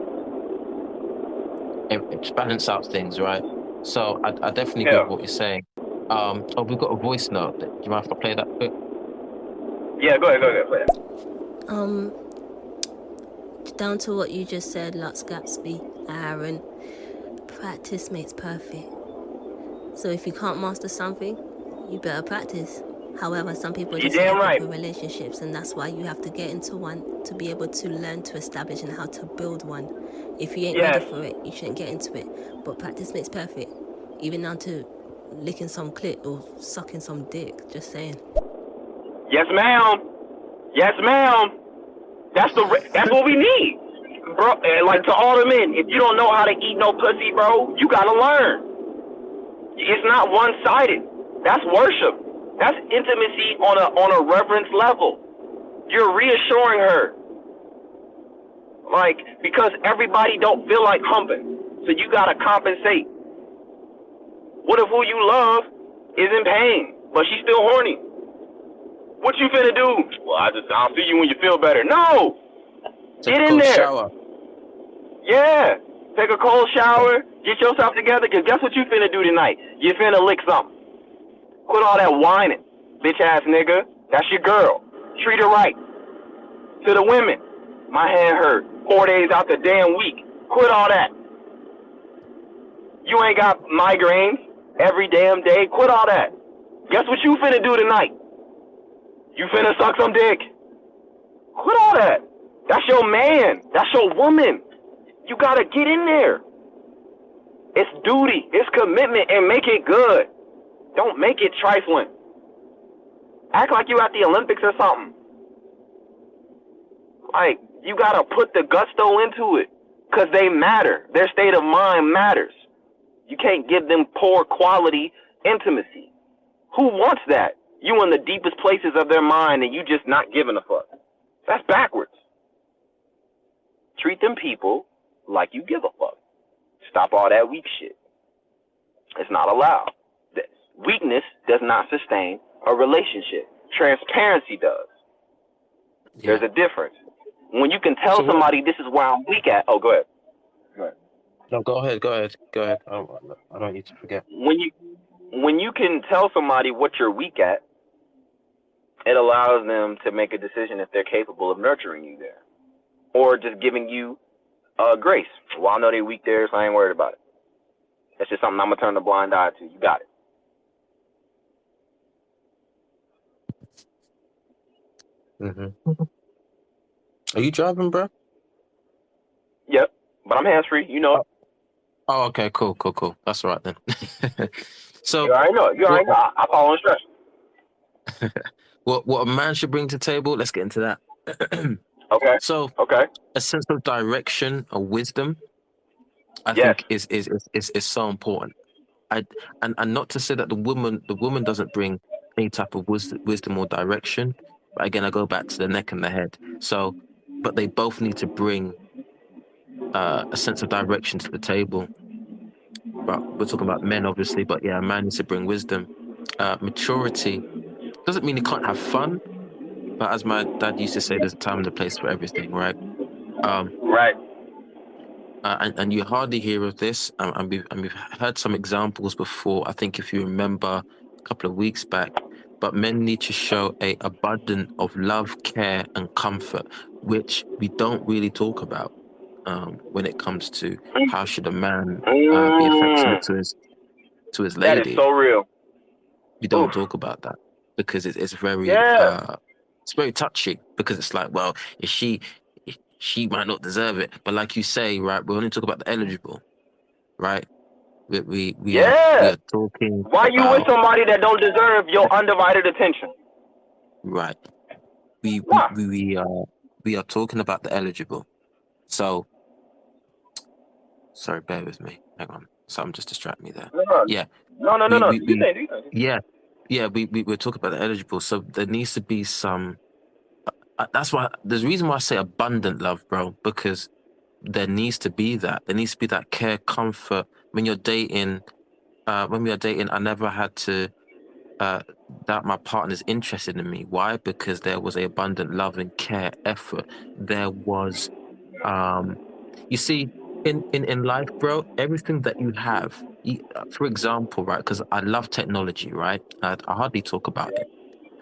things, right? So I definitely get what you're saying. We've got a voice note. Do you mind if I play that quick? Yeah, go ahead, play it. Down to what you just said, Lux Gatsby, Aaron, practice makes perfect. So if you can't master something, you better practice. However, some people just end up in relationships, and that's why you have to get into one to be able to learn to establish and how to build one. If you ain't ready for it, you shouldn't get into it. But practice makes perfect. Even down to licking some clit or sucking some dick. Just saying. Yes, ma'am. Yes, ma'am. That's what we need, bro. And like to all the men, if you don't know how to eat no pussy, bro, you gotta learn. It's not one-sided. That's worship. That's intimacy on a reverence level. You're reassuring her, like, because everybody don't feel like humping, so you gotta compensate. What if who you love is in pain, but she's still horny? What you finna do? Well, I'll see you when you feel better. No! Get in there. Shower. Yeah. Take a cold shower. Get yourself together, because guess what you finna do tonight? You finna lick something. Quit all that whining, bitch ass nigga. That's your girl. Treat her right. To the women, my hand hurt 4 days out the damn week. Quit all that. You ain't got migraines every damn day. Quit all that. Guess what you finna do tonight? You finna suck some dick. Quit all that. That's your man. That's your woman. You gotta get in there. It's duty. It's commitment, and make it good. Don't make it trifling. Act like you at the Olympics or something. Like, you gotta put the gusto into it, because they matter. Their state of mind matters. You can't give them poor quality intimacy. Who wants that? You in the deepest places of their mind and you just not giving a fuck. That's backwards. Treat them people like you give a fuck. Stop all that weak shit. It's not allowed. Weakness does not sustain a relationship. Transparency does. Yeah. There's a difference. When you can tell somebody this is where I'm weak at. Oh, go ahead. Go ahead. No, go ahead. I don't want you to forget. When you can tell somebody what you're weak at, it allows them to make a decision if they're capable of nurturing you there, or just giving you grace. Well, I know they're weak there, so I ain't worried about it. That's just something I'm gonna turn a blind eye to. You got it. Mm-hmm. Are you driving, bro? Yep, but I'm hands free. You know it. Oh, okay, cool. That's all right then. So you already know it. I follow instructions. What a man should bring to the table? Let's get into that. Okay. So, a sense of direction or wisdom, I think, is so important. And not to say that the woman doesn't bring any type of wisdom or direction. But again, I go back to the neck and the head. So, but they both need to bring a sense of direction to the table. But we're talking about men, obviously. But yeah, a man needs to bring wisdom, maturity. Doesn't mean you can't have fun, but as my dad used to say, there's a time and a place for everything, right? Right. And you hardly hear of this, and we've heard some examples before. I think if you remember a couple of weeks back, but men need to show a abundance of love, care, and comfort, which we don't really talk about when it comes to how should a man be affectionate to his lady. That is so real. We don't talk about that because it's very it's very touchy, because it's like, well, if she might not deserve it, but like you say, right, we only talk about the eligible, right? We are talking. Why you with somebody that don't deserve your undivided attention? Right. We are talking about the eligible. So, sorry, bear with me. Hang on, something just distracted me there. No. Yeah. No. We're talking about the eligible. So there needs to be some. That's why there's a reason why I say abundant love, bro, because there needs to be that. There needs to be that care, comfort. When you're dating, when we are dating, I never had to doubt my partner's interested in me. Why? Because there was a abundant love and care, effort. There was, you see, in life, bro, everything that you have, for example, right? Because I love technology, right? I hardly talk about it.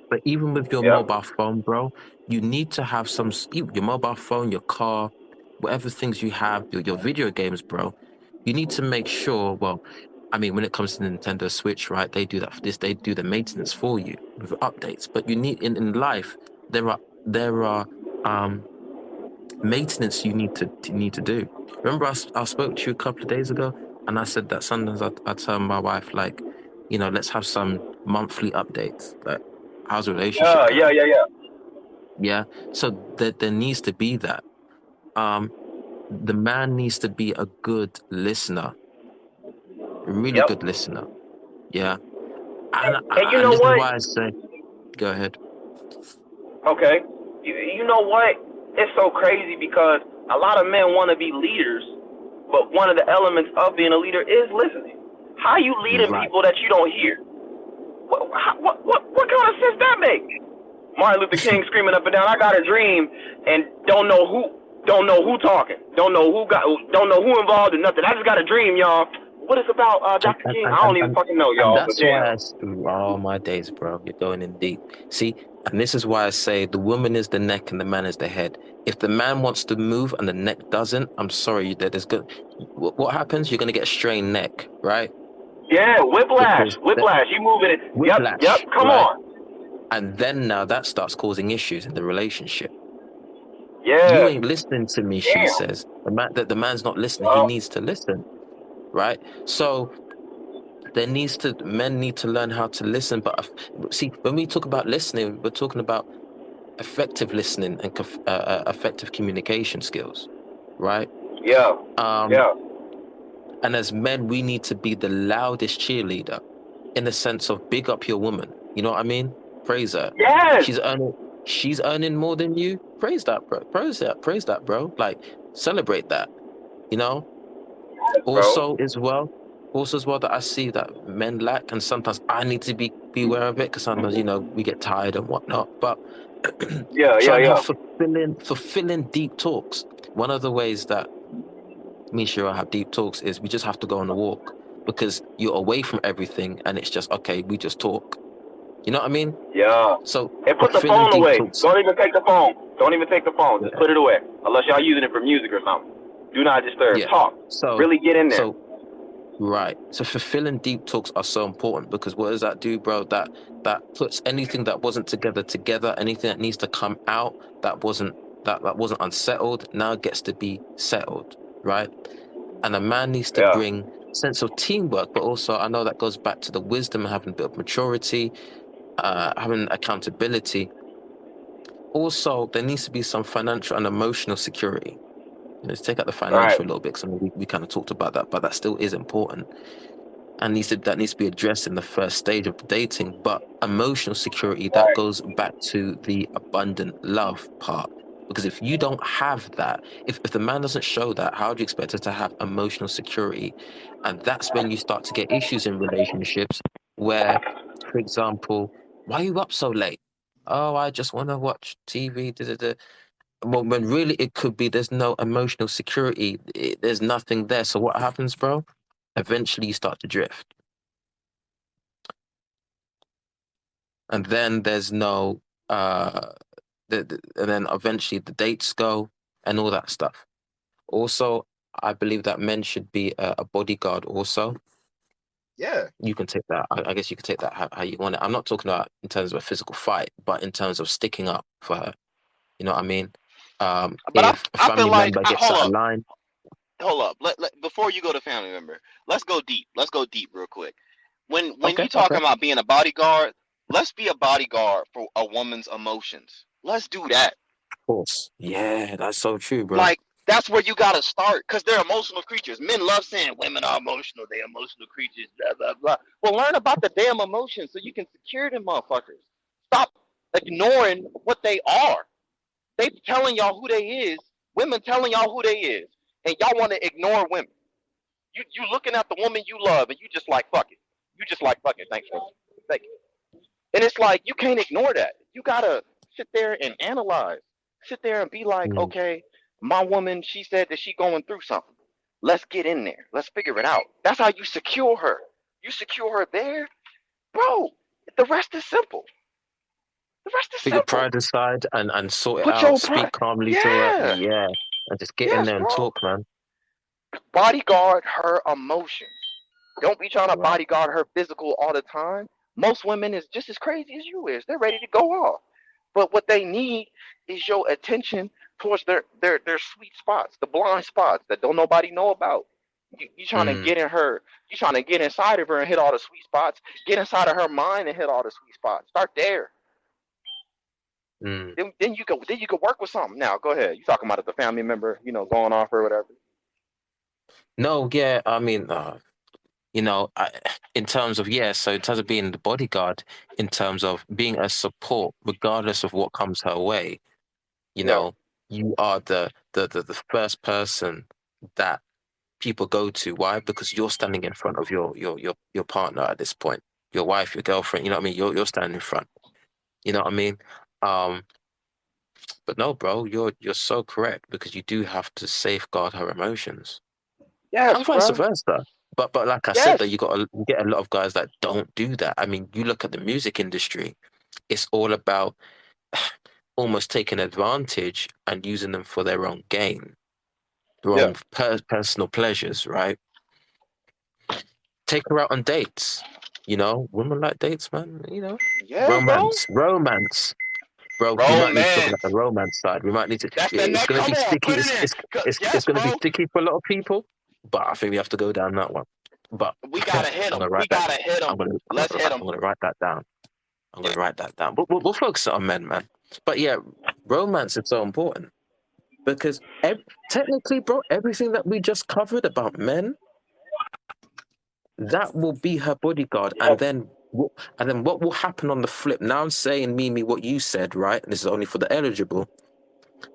But even with your mobile phone, bro, you need to have your mobile phone, your car, whatever things you have, your video games, bro. You need to make sure, well, I mean, when it comes to Nintendo Switch, right, they do that for this, they do the maintenance for you with updates. But you need in life, there are maintenance you need to do. Remember, I spoke to you a couple of days ago, and I said that sometimes I tell my wife, like, let's have some monthly updates. Like, how's the relationship Yeah, yeah, going? yeah, yeah. Yeah. So there needs to be that. Um, the man needs to be a good listener, a really Yep. good listener. Yeah. And And you and know this is what? why I say, go ahead. Okay. You know what? It's so crazy because a lot of men want to be leaders, but one of the elements of being a leader is listening. How you leading Right. people that you don't hear? What kind of sense that make? Martin Luther King screaming up and down, "I got a dream," and don't know who talking, don't know who involved in nothing. I just got a dream, y'all. What is about And Dr. and, King? and, I don't and, even and fucking know, and y'all. But that's why damn. oh my days, bro, you're going in deep. See, and this is why I say the woman is the neck and the man is the head. If the man wants to move and the neck doesn't, I'm sorry, there's good. What happens? You're gonna get a strained neck, right? Yeah, whiplash, Because that whiplash. You moving it? Yep, yep. whiplash, Come right? on. And then now that starts causing issues in the relationship. You Yeah. ain't listening to me, she Damn. says. The man's not listening. He needs to listen, right? So men need to learn how to listen. But see, when we talk about listening, we're talking about effective listening and effective communication skills, right? Yeah. Um, Yeah. and as men, we need to be the loudest cheerleader in the sense of big up your woman. You know what I mean? Praise her. Yes, She's earning, she's earning more than you. Praise that, bro. Praise that, bro. Like, celebrate that. You know. bro. Also, as well, that I see that men lack, and sometimes I need to be aware of it because sometimes we get tired and whatnot. But Yeah, try yeah, and have yeah. fulfilling deep talks. One of the ways that me and Shira have deep talks is we just have to go on a walk because you're away from everything and it's just okay. We just talk. You know what I mean? Yeah. So And put the fulfilling phone deep away. talks. Don't even take the phone. Don't even take the phone. Just Yeah. put it away. Unless y'all using it for music or something. Do not disturb. Yeah. Talk. So Really get in there. so Right. So fulfilling deep talks are so important because what does that do, bro? That puts anything that wasn't together, anything that needs to come out that wasn't unsettled, now gets to be settled, right? And a man needs to Yeah. bring sense of teamwork, but also I know that goes back to the wisdom and having a bit of maturity, having accountability. Also, there needs to be some financial and emotional security. Let's take out the All right. financial a little bit because we kind of talked about that, but that still is important and that needs to be addressed in the first stage of the dating. But emotional security, that Right. goes back to the abundant love part. Because if you don't have that, if the man doesn't show that, how do you expect her to have emotional security? And that's when you start to get issues in relationships where, for example, why are you up so late? Oh, I just want to watch TV. Da, da, da. Well, when really it could be there's no emotional security. There's nothing there. So what happens, bro? Eventually you start to drift. And then there's no and then eventually the dates go and all that stuff. Also, I believe that men should be a bodyguard also. Yeah. You can take that. I guess you can take that how you want it. I'm not talking about in terms of a physical fight, but in terms of sticking up for her. You know what I mean? But If a I feel family like member gets out of hold line, up. Before you go to family member, let's go deep. Let's go deep real quick. When okay, you okay, talking about being a bodyguard, let's be a bodyguard for a woman's emotions. Let's do that. of course. Yeah, that's so true, bro. Like that's where you gotta start because they're emotional creatures. Men love saying women are emotional. They're emotional creatures. Blah blah blah. Well, learn about the damn emotions so you can secure them motherfuckers. Stop ignoring what they are. They telling y'all who they is. Women telling y'all who they is, and y'all want to ignore women. You looking at the woman you love, and you just like fuck it. You just like fuck it. Thanks, thank you. And it's like you can't ignore that. You gotta sit there and analyze. Sit there and be like, Mm, okay, my woman, she said that she going through something. Let's get in there. Let's figure it out. That's how you secure her. You secure her there, bro. The rest is simple. The rest is Put your simple. pride aside and sort it Put out. your Speak pride. calmly to her. Yeah. Yeah, and just get in Yes, there and bro. talk, man. Bodyguard her emotions. Don't be trying to Right. bodyguard her physical all the time. Most women is just as crazy as you is. They're ready to go off. But what they need is your attention towards their sweet spots, the blind spots that don't nobody know about. You trying to get in her. You trying to get inside of her and hit all the sweet spots. Get inside of her mind and hit all the sweet spots. Start there. Then you can work with something. Now go ahead. You talking about the family member, going off or whatever. No, yeah, I mean, in terms of so in terms of being the bodyguard, in terms of being a support, regardless of what comes her way, Yeah. you are the first person that people go to. Why? Because you're standing in front of your partner at this point, your wife, your girlfriend. You know what I mean? You're standing in front. You know what I mean? But no, bro, you're so correct, because you do have to safeguard her emotions, Yes, and vice bro. versa. But like I said, Yes. that you get a lot of guys that don't do that. I mean, you look at the music industry; it's all about almost taking advantage and using them for their own gain, their Yeah. own personal pleasures, right? Take her out on dates. Women like dates, man. Yeah, bro. Romance. Bro, we might need to talk about the Romance. romance side. We might need to. That's the It's next. going to Come be on, sticky. put it in. It's Yes, going to be bro. sticky for a lot of people, but I think we have to go down that one. But We gotta hit I'm them. gonna We write that. gotta hit them. Let's hit them. I'm gonna write that down. I'm Yeah. gonna write that down. But we'll focus on men, man. But yeah, romance is so important, because technically, bro, everything that we just covered about men, that will be her bodyguard. And then what will happen on the flip? Now I'm saying, Mimi, what you said, right? This is only for the eligible.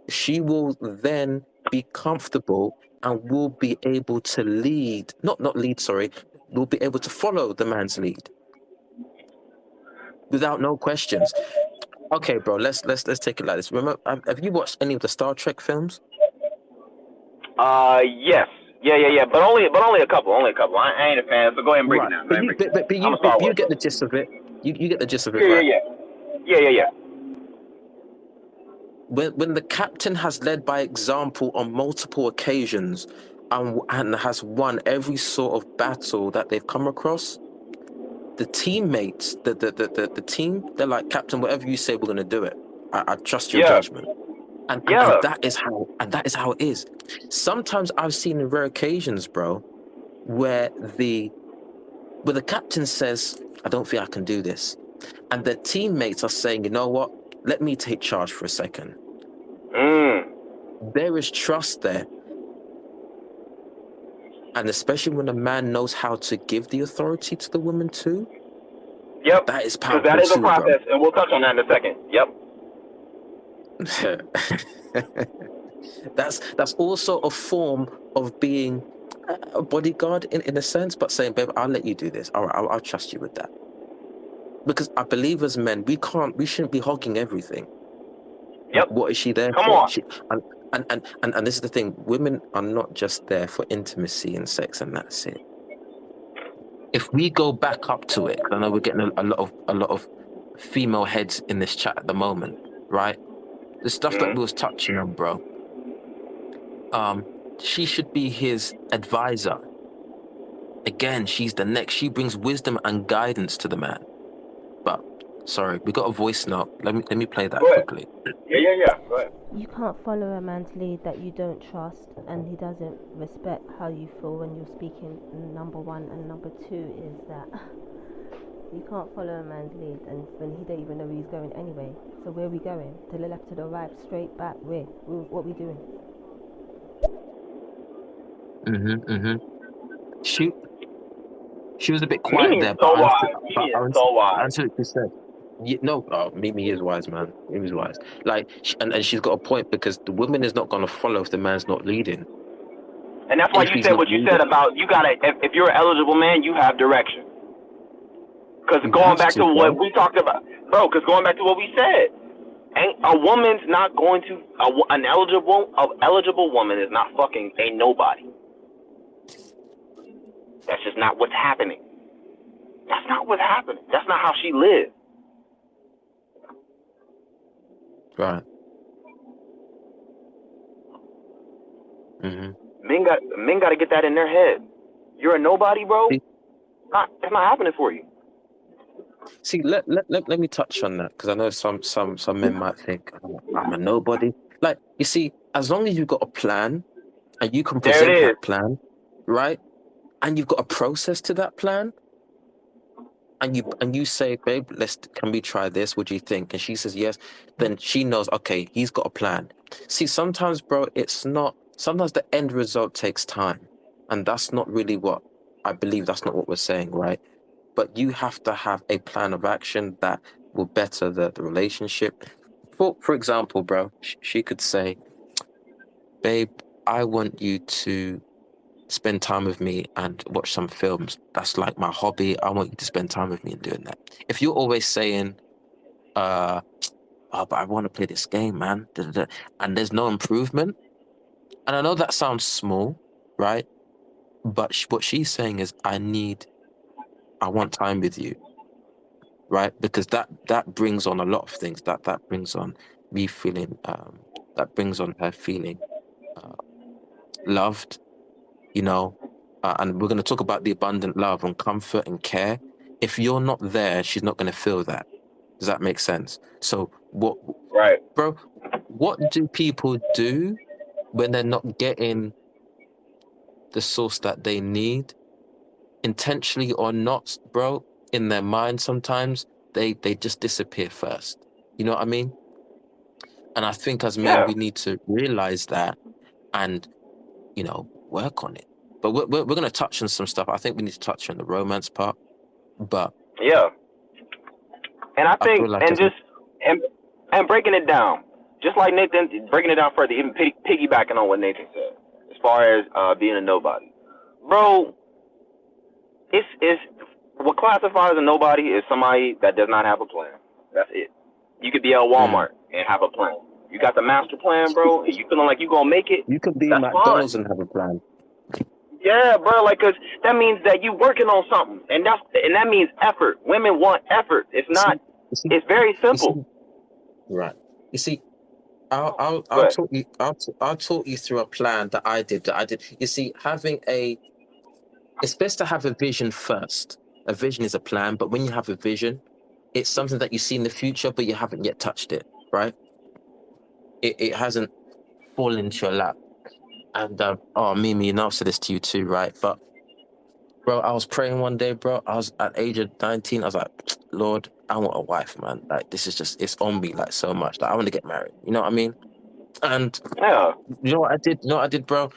She will then be comfortable and will be able to lead, not lead, sorry, will be able to follow the man's lead without no questions. Okay, bro, let's take it like this. Remember, have you watched any of the Star Trek films? Yes. Yeah. But only a couple. I ain't a fan, so go ahead and break it Right, down. but I'm a Star you Wars get the person. gist of it. You get the gist of it, right? Yeah. When the captain has led by example on multiple occasions, and has won every sort of battle that they've come across, the teammates, the team, they're like, Captain, whatever you say, we're gonna do it. I trust your Yeah. judgment. And Yeah. that is how it is. Sometimes I've seen in rare occasions, bro, where the captain says, I don't think I can do this. And the teammates are saying, you know what? Let me take charge for a second. There is trust there. And especially when a man knows how to give the authority to the woman too. Yep. That is Because powerful that is a too, process, and we'll touch on that in a second. Yep. That's also a form of being a bodyguard in a sense, but saying, babe, I'll let you do this. I'll trust you with that. Because I believe as men, we shouldn't be hogging everything. Yep. What is she there Come for? on. And this is the thing, women are not just there for intimacy and sex and that's it. If we go back up to it, because I know we're getting a lot of female heads in this chat at the moment, right? The stuff that we was touching on, bro. She should be his advisor. Again, she's the next. She brings wisdom and guidance to the man. But sorry, we got a voice note. Let me play that quickly. Yeah. Go ahead. You can't follow a man's lead that you don't trust and he doesn't respect how you feel when you're speaking, number one. And number two is that you can't follow a man's lead and when he don't even know where he's going anyway. So where are we going? To the left, to the right, straight, back, where? What are we doing? She was a bit quiet Mimi is there, so but wise. Mimi is so wise. answer what she said. Mimi is wise, man. Mimi's wise. Like, and she's got a point, because the woman is not going to follow if the man's not leading. And that's why If you he's said not what you leading, said about you gotta. If you're an eligible man, you have direction. Because you going have back to, to bro. what we talked about, bro. Because going back to what we said, a woman's not going to an eligible woman is not fucking a nobody. That's just not what's happening. That's not what's happening. That's not how she lives. Right. Men got to get that in their head. You're a nobody, bro. It's not happening for you. See, let me touch on that, because I know some men might think, oh, I'm a nobody. Like, you see, as long as you've got a plan and you can present that plan, right? And you've got a process to that plan. And you say, babe, can we try this? What do you think? And she says yes. Then she knows, okay, he's got a plan. See, sometimes, bro, sometimes the end result takes time. And that's not really what I believe. That's not what we're saying, right? But you have to have a plan of action that will better the relationship. For example, bro, she could say, babe, I want you to spend time with me and watch some films. That's like my hobby. I want you to spend time with me and doing that. If you're always saying, oh, but I want to play this game, man, and there's no improvement, and I know that sounds small, right? But what she's saying is, I want time with you, right? Because that brings on a lot of things. That brings on me feeling, that brings on her feeling uh, loved, and we're going to talk about the abundant love and comfort and care. If you're not there, she's not going to feel that. Does that make sense? So Right. bro, what do people do when they're not getting the source that they need, intentionally or not, bro? In their mind, sometimes they just disappear first. You know what I mean? And I think as men, Yeah. we need to realize that and work on it. But we're going to touch on some stuff. I think we need to touch on the romance part. But Yeah. And I I feel think, like and just and breaking it down, just like Nathan, breaking it down further, even piggybacking on what Nathan said, as far as being a nobody, bro. It's what classifies a nobody is somebody that does not have a plan. That's it. You could be at mm, Walmart and have a plan. You got the master plan, bro, and you feeling like you gonna make it. you could be That's fine. McDonald's and have a plan. Yeah, bro, like, cause that means that you working on something, and that means effort. Women want effort. If You see, not, you see, it's very you see, simple. right. You see, I'll But talk you I'll talk you through a plan that I did. You see, it's best to have a vision first. A vision is a plan, but when you have a vision, it's something that you see in the future, but you haven't yet touched it, right? It hasn't fallen into your lap. And Mimi, I've said this to you too, right? But bro, I was praying one day, bro. I was at age of 19. I was like, Lord, I want a wife, man. Like this is it's on me like so much. Like I want to get married. You know what I mean? And yeah, you know what I did? You know what I did, bro?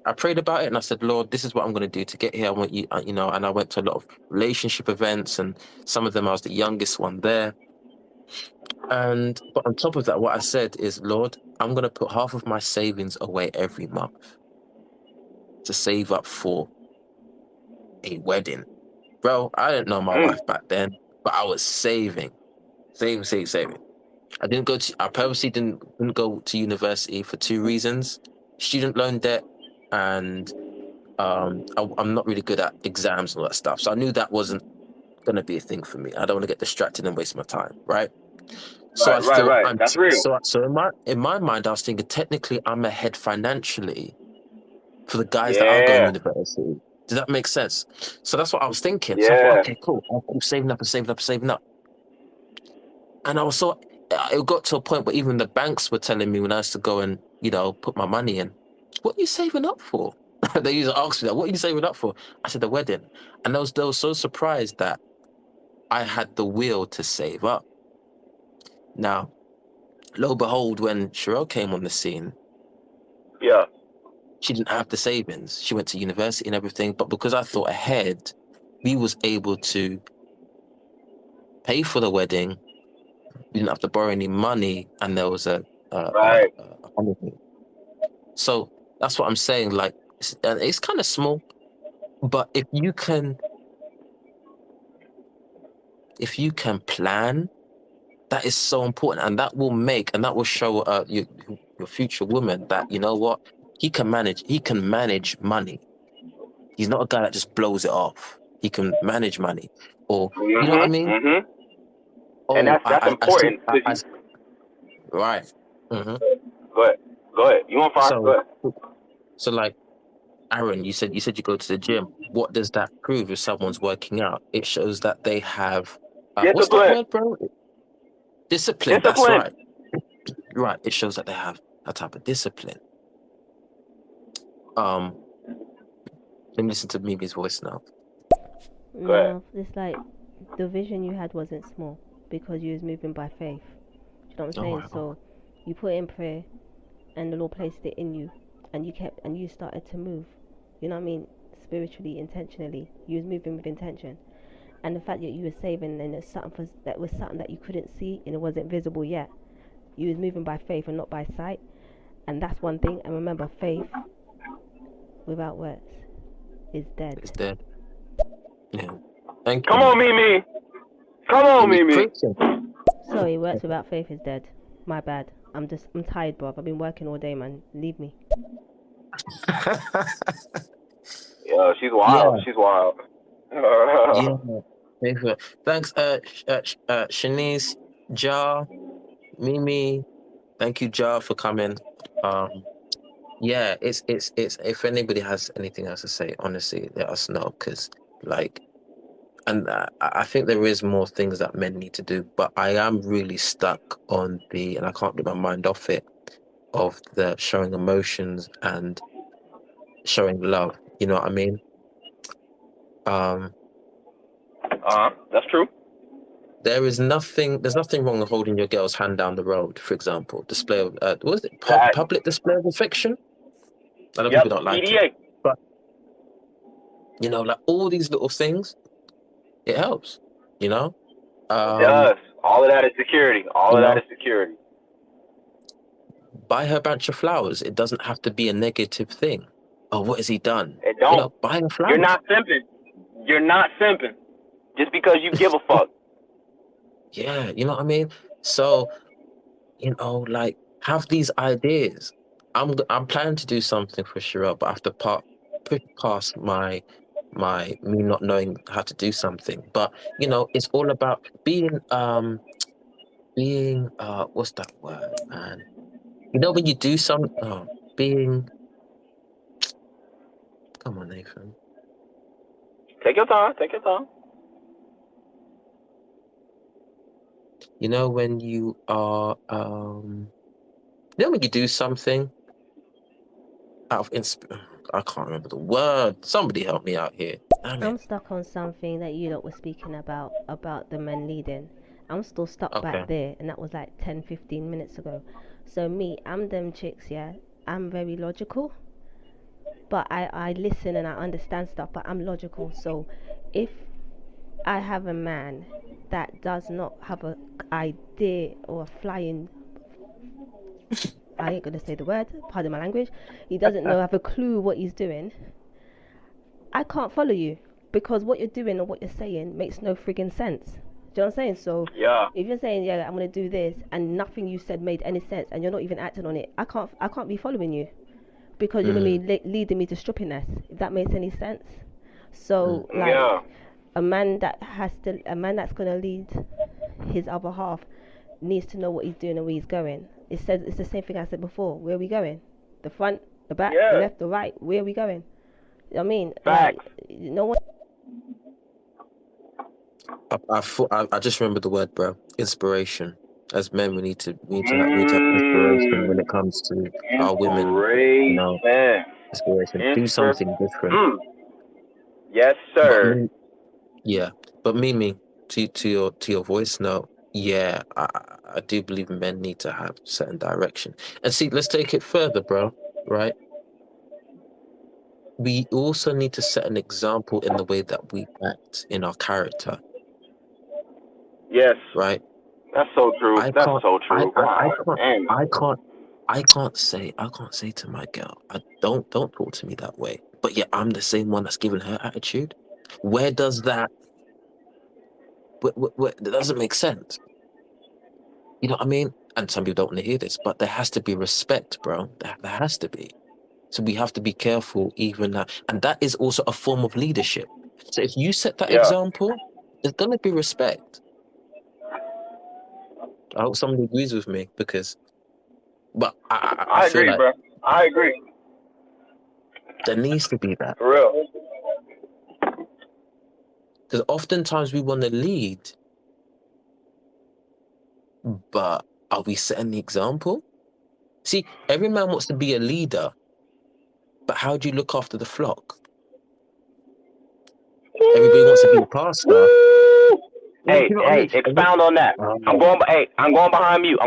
I prayed about it and I said, Lord, this is what I'm going to do to get here. I want you, and I went to a lot of relationship events and some of them I was the youngest one there. But on top of that, what I said is, Lord, I'm going to put half of my savings away every month to save up for a wedding. Bro, I didn't know my wife back then, but I was saving. Saving. I purposely didn't go to university for two reasons: student loan debt, and I'm not really good at exams and all that stuff. So I knew that wasn't gonna be a thing for me. I don't want to get distracted and waste my time, right? So I thought right. That's real. so in my mind I was thinking technically I'm ahead financially for the guys that are going to Yeah, university. Does that make sense? So that's what I was thinking. So I thought, yeah, okay, cool. I'm saving up and saving up and saving up. And it got to a point where even the banks were telling me when I used to go and, put my money in, what are you saving up for? They used to ask me that, what are you saving up for? I said, the wedding. And they were so surprised that I had the will to save up. Now, lo and behold, when Sherelle came on the scene, yeah. she didn't have the savings. She went to university and everything, but because I thought ahead, we was able to pay for the wedding. We didn't have to borrow any money, and there was a Right. honeymoon. So that's what I'm saying. Like, it's kind of small, but if you can plan, that is so important, and that will show your future woman that you know what he can manage. He can manage money. He's not a guy that just blows it off. He can manage money, or you know what I mean. And Oh, that's I see. important because you. Right. hmm Go ahead. Go ahead. You want fire? Go So, ahead. so like Aaron, you said you go to the gym. What does that prove if someone's working out? It shows that they have what's that Discipline. word, bro? Discipline. That's Discipline. right. Right. It shows that they have a type of discipline. Um, Let me listen to Mimi's voice now. Go ahead. No, it's like the vision you had wasn't small because you was moving by faith. Do you know what I'm Oh saying? my God. So you put it in prayer, and the Lord placed it in you, and you started to move. You know what I mean? Spiritually, intentionally, you was moving with intention, and the fact that you were saving and it's that was something that you couldn't see and it wasn't visible yet. You was moving by faith and not by sight, and that's one thing. And remember, faith without works is dead. It's dead. Yeah. Thank you, Come on, Mimi. Mimi. Come on, Mimi's Mimi. preaching. Sorry, works without faith is dead. My bad. I'm tired, bro. I've been working all day, man. Leave me. Yeah, she's Yeah. wild. She's wild. Yeah. Favorite. Thanks, Shanice, Ja, Mimi. Thank you, Ja, for coming. Yeah, it's. If anybody has anything else to say, honestly, let us know, because like, and I think there is more things that men need to do, but I am really stuck on and I can't get my mind off it, of the showing emotions and showing love. You know what I mean? That's true. There's nothing wrong with holding your girl's hand down the road, for example. Display of what was it? That. Public display of affection. A lot of Yep. people don't like it, PDA. but like all these little things, it helps. You know, It does. All of that is security. All you of that know, is security. buy her a bunch of flowers. It doesn't have to be a negative thing. Oh, what has he done? It You don't. know, buy her flowers. You're not simping. You're not simping. Just because you give a fuck. Yeah, you know what I mean. So, like, have these ideas. I'm planning to do something for Sherelle, but I have to push past my me not knowing how to do something. But it's all about being what's that word, man? When you do being. Come on, Nathan. Take your time. Take your time. When you are when you do something out of I can't remember the word. Somebody help me out here. Damn I'm it. stuck on something that you lot were speaking about the men leading. I'm still stuck Okay. back there, and that was like 10, 15 minutes ago. So me, I'm them chicks, yeah. I'm very logical, but I listen and I understand stuff, but I'm logical. So if I have a man that does not have a idea or a flying, I ain't gonna say the word, pardon my language, he doesn't have a clue what he's doing, I can't follow you, because what you're doing or what you're saying makes no friggin' sense. Do you know what I'm saying? So Yeah. if you're saying, yeah, I'm gonna do this, and nothing you said made any sense, and you're not even acting on it, I can't be following you, because you're gonna be leading me to strippiness. If that makes any sense. So like, Yeah. a man that's gonna lead his other half needs to know what he's doing and where he's going. It's the same thing I said before. Where are we going? The front, the back, the Yeah. left, the right. Where are we going? I mean, Facts. like, no one. I just remembered the word, bro. Inspiration. As men, we need to have inspiration when it comes to our women. Inspiration. Inspiration. Do something different. Yes, But sir. Mimi, to your voice note. Yeah, I do believe men need to have certain direction. And see, let's take it further, bro. Right? We also need to set an example in the way that we act, in our character. Yes. Right? That's so true. That's so true. I can't say to my girl, don't talk to me that way. But yeah, I'm the same one that's giving her attitude. Where does that? That doesn't make sense. You know what I mean? And some people don't want to hear this, but there has to be respect, bro. There has to be. So we have to be careful, even that, and that is also a form of leadership. So if you set that Yeah. example, there's gonna be respect. I hope somebody agrees with me, but I I feel agree, like bro. I agree. there needs to be that, For real. because oftentimes we want to lead, but are we setting the example? See, every man wants to be a leader, but how do you look after the flock? Everybody wants to be a pastor. Hey, expound on that. I'm going behind mute.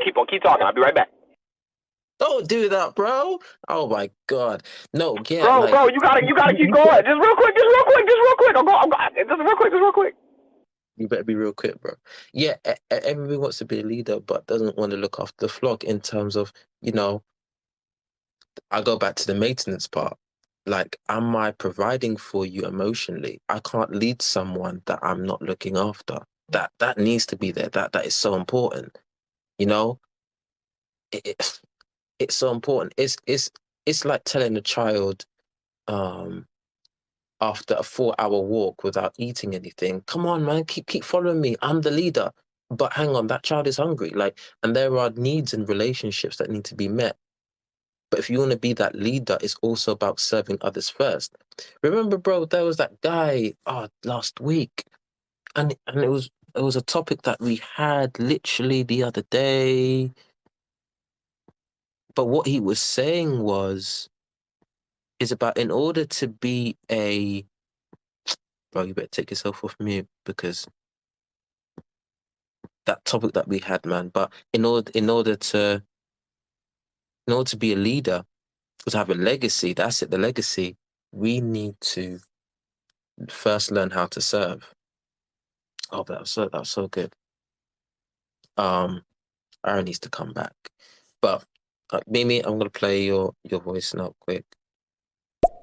Keep talking. I'll be right back. Don't do that, bro. Oh my God. No, yeah, Bro, like you gotta keep going. Just real quick. Just real quick. you better be real quick, bro. Yeah, everybody wants to be a leader, but doesn't want to look after the flock in terms of, I go back to the maintenance part. Like, am I providing for you emotionally? I can't lead someone that I'm not looking after. That needs to be there. That is so important. It, it's so important. It's like telling a child, after a 4-hour walk without eating anything, come on, man, keep following me. I'm the leader. But hang on, that child is hungry. And there are needs in relationships that need to be met. But if you want to be that leader, it's also about serving others first. Remember, bro, there was that guy last week, and it was a topic that we had literally the other day. But what he was saying is about, in order to be bro, you better take yourself off mute, because that topic that we had, man. But in order to be a leader, to have a legacy, that's it, the legacy, we need to first learn how to serve. Oh, that was so good. Aaron needs to come back. But Mimi, I'm gonna play your voice now quick.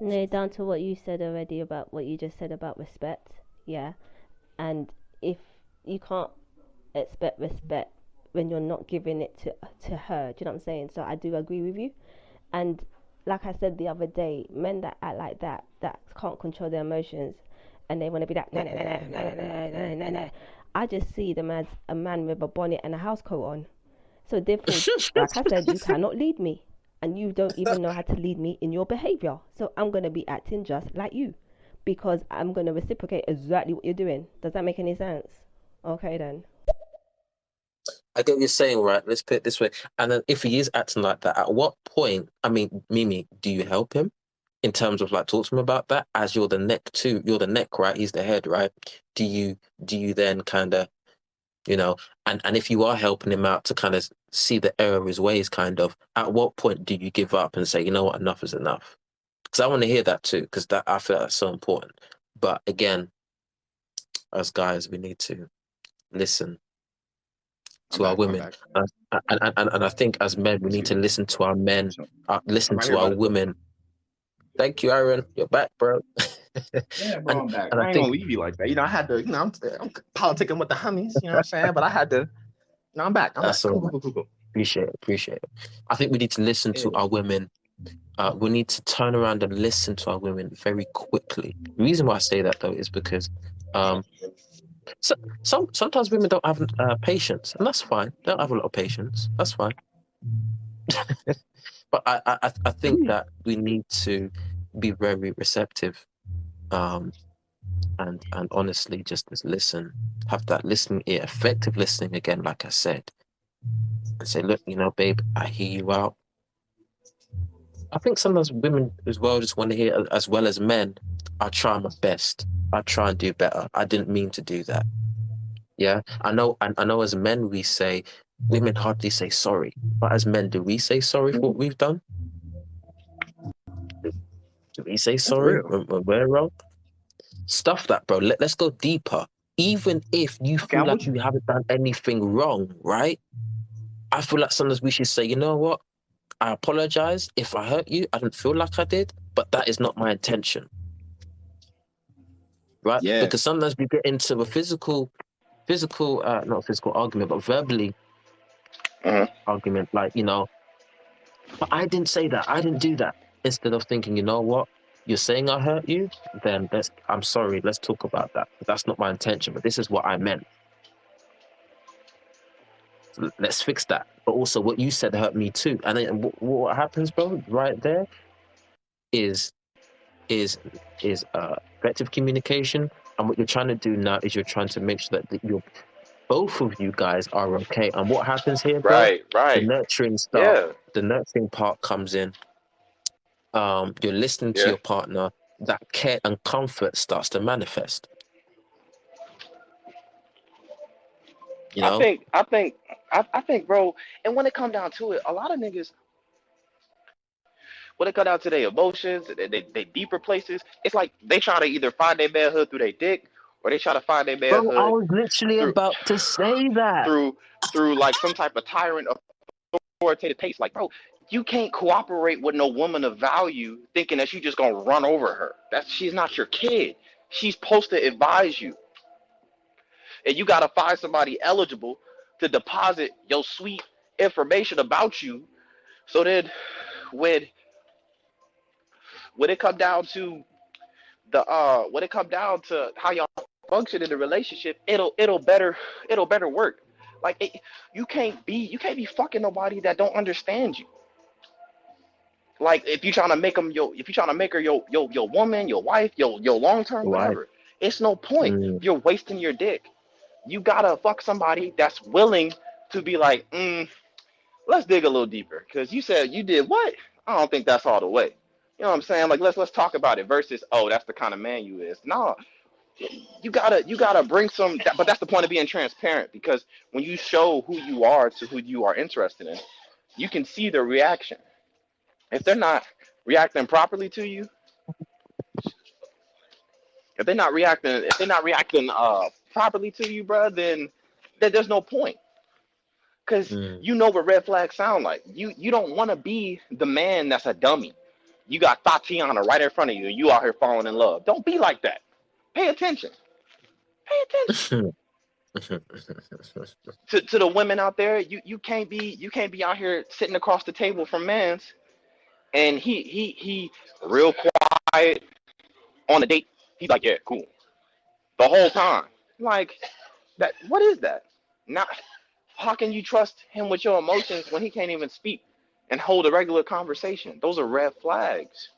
No, down to what you said already about what you just said about respect. Yeah. And if you can't expect respect when you're not giving it to her, do you know what I'm saying? So I do agree with you. And like I said the other day, men that act like that can't control their emotions, and they want to be like, no. I just see them as a man with a bonnet and a house coat on. So therefore, like I said, you cannot lead me, and you don't even know how to lead me in your behavior. So I'm gonna be acting just like you, because I'm gonna reciprocate exactly what you're doing. Does that make any sense? Okay then. I get what you're saying, right? Let's put it this way. And then if he is acting like that, at what point, I mean, Mimi, do you help him in terms of like talk to him about that? As you're the neck too, you're the neck, right? He's the head, right? Do you then kind of, and if you are helping him out to kind of see the error of his ways, kind of, at what point do you give up and say, you know what, enough is enough? Because I want to hear that too, because I feel that's so important. But again, as guys, we need to listen to our women. And I think as men, we need to listen to our men, listen to our women. Thank you, Aaron. You're back, bro. Yeah, bro, I'm back. And I ain't gonna leave you like that. I had to, I'm politicking with the homies, you know what I'm saying? But I had to, I'm back. That's back. all. Cool. Appreciate it. I think we need to listen to our women. We need to turn around and listen to our women very quickly. The reason why I say that, though, is because sometimes women don't have patience, and that's fine. They don't have a lot of patience. That's fine. But I think that we need to be very receptive, and honestly just listen, have that listening ear, effective listening again, like I said, and say, look, babe, I hear you out. I think sometimes women as well just want to hear, as well as men, I try my best. I try and do better. I didn't mean to do that. Yeah, I know. And I know as men, women hardly say sorry. But as men, do we say sorry for what we've done? Do we say sorry when we're wrong? Stuff that, bro. Let's go deeper. Even if you feel like you haven't done anything wrong, right? I feel like sometimes we should say, you know what? I apologize if I hurt you. I didn't feel like I did, but that is not my intention. Right? Yeah. Because sometimes we get into a not physical argument, but verbally argument, like, but I didn't say that. I didn't do that. Instead of thinking, you know what? You're saying I hurt you? Then I'm sorry. Let's talk about that. That's not my intention, but this is what I meant. So let's fix that. But also what you said hurt me too. And then what happens, bro, right there is effective communication. And what you're trying to do now is you're trying to make sure that both of you guys are okay. And what happens here, bro? Right. The nurturing stuff, the nurturing part comes in. You're listening to your partner. that care and comfort starts to manifest. You know, I think, bro. And when it come down to it, a lot of niggas, when it come down to their emotions, they deeper places, it's like they try to either find their manhood through their dick, or they try to find their bro, I manhood was literally through about to say that. through through like some type of tyrant authoritative pace. Like, bro, you can't cooperate with no woman of value thinking that you just gonna run over her. She's not your kid. She's supposed to advise you, and you gotta find somebody eligible to deposit your sweet information about you. So then, when when it come down to when it come down to how y'all function in the relationship, it'll better work. Like you can't be fucking nobody that don't understand you. Like if you trying to make them if you trying to make her your woman, your wife, your long term, Right. whatever, it's no point. You're wasting your dick. You gotta fuck somebody that's willing to be like, let's dig a little deeper. Cause you said you did what? I don't think that's all the way. You know what I'm saying? Like let's talk about it versus, oh, that's the kind of man you is. No, you gotta bring some. But that's the point of being transparent, because when you show who you are to who you are interested in, you can see their reaction. If they're not reacting properly to you, if they're not reacting properly to you, bro, then there's no point. Cause you know what red flags sound like. You don't want to be the man that's a dummy. You got Tatiana right in front of you, and you out here falling in love. Don't be like that. Pay attention. Pay attention. To the women out there, you can't be out here sitting across the table from man's, and he real quiet on a date. He's like, yeah, cool, the whole time. Like that. What is that? Not how can you trust him with your emotions when he can't even speak and hold a regular conversation? Those are red flags.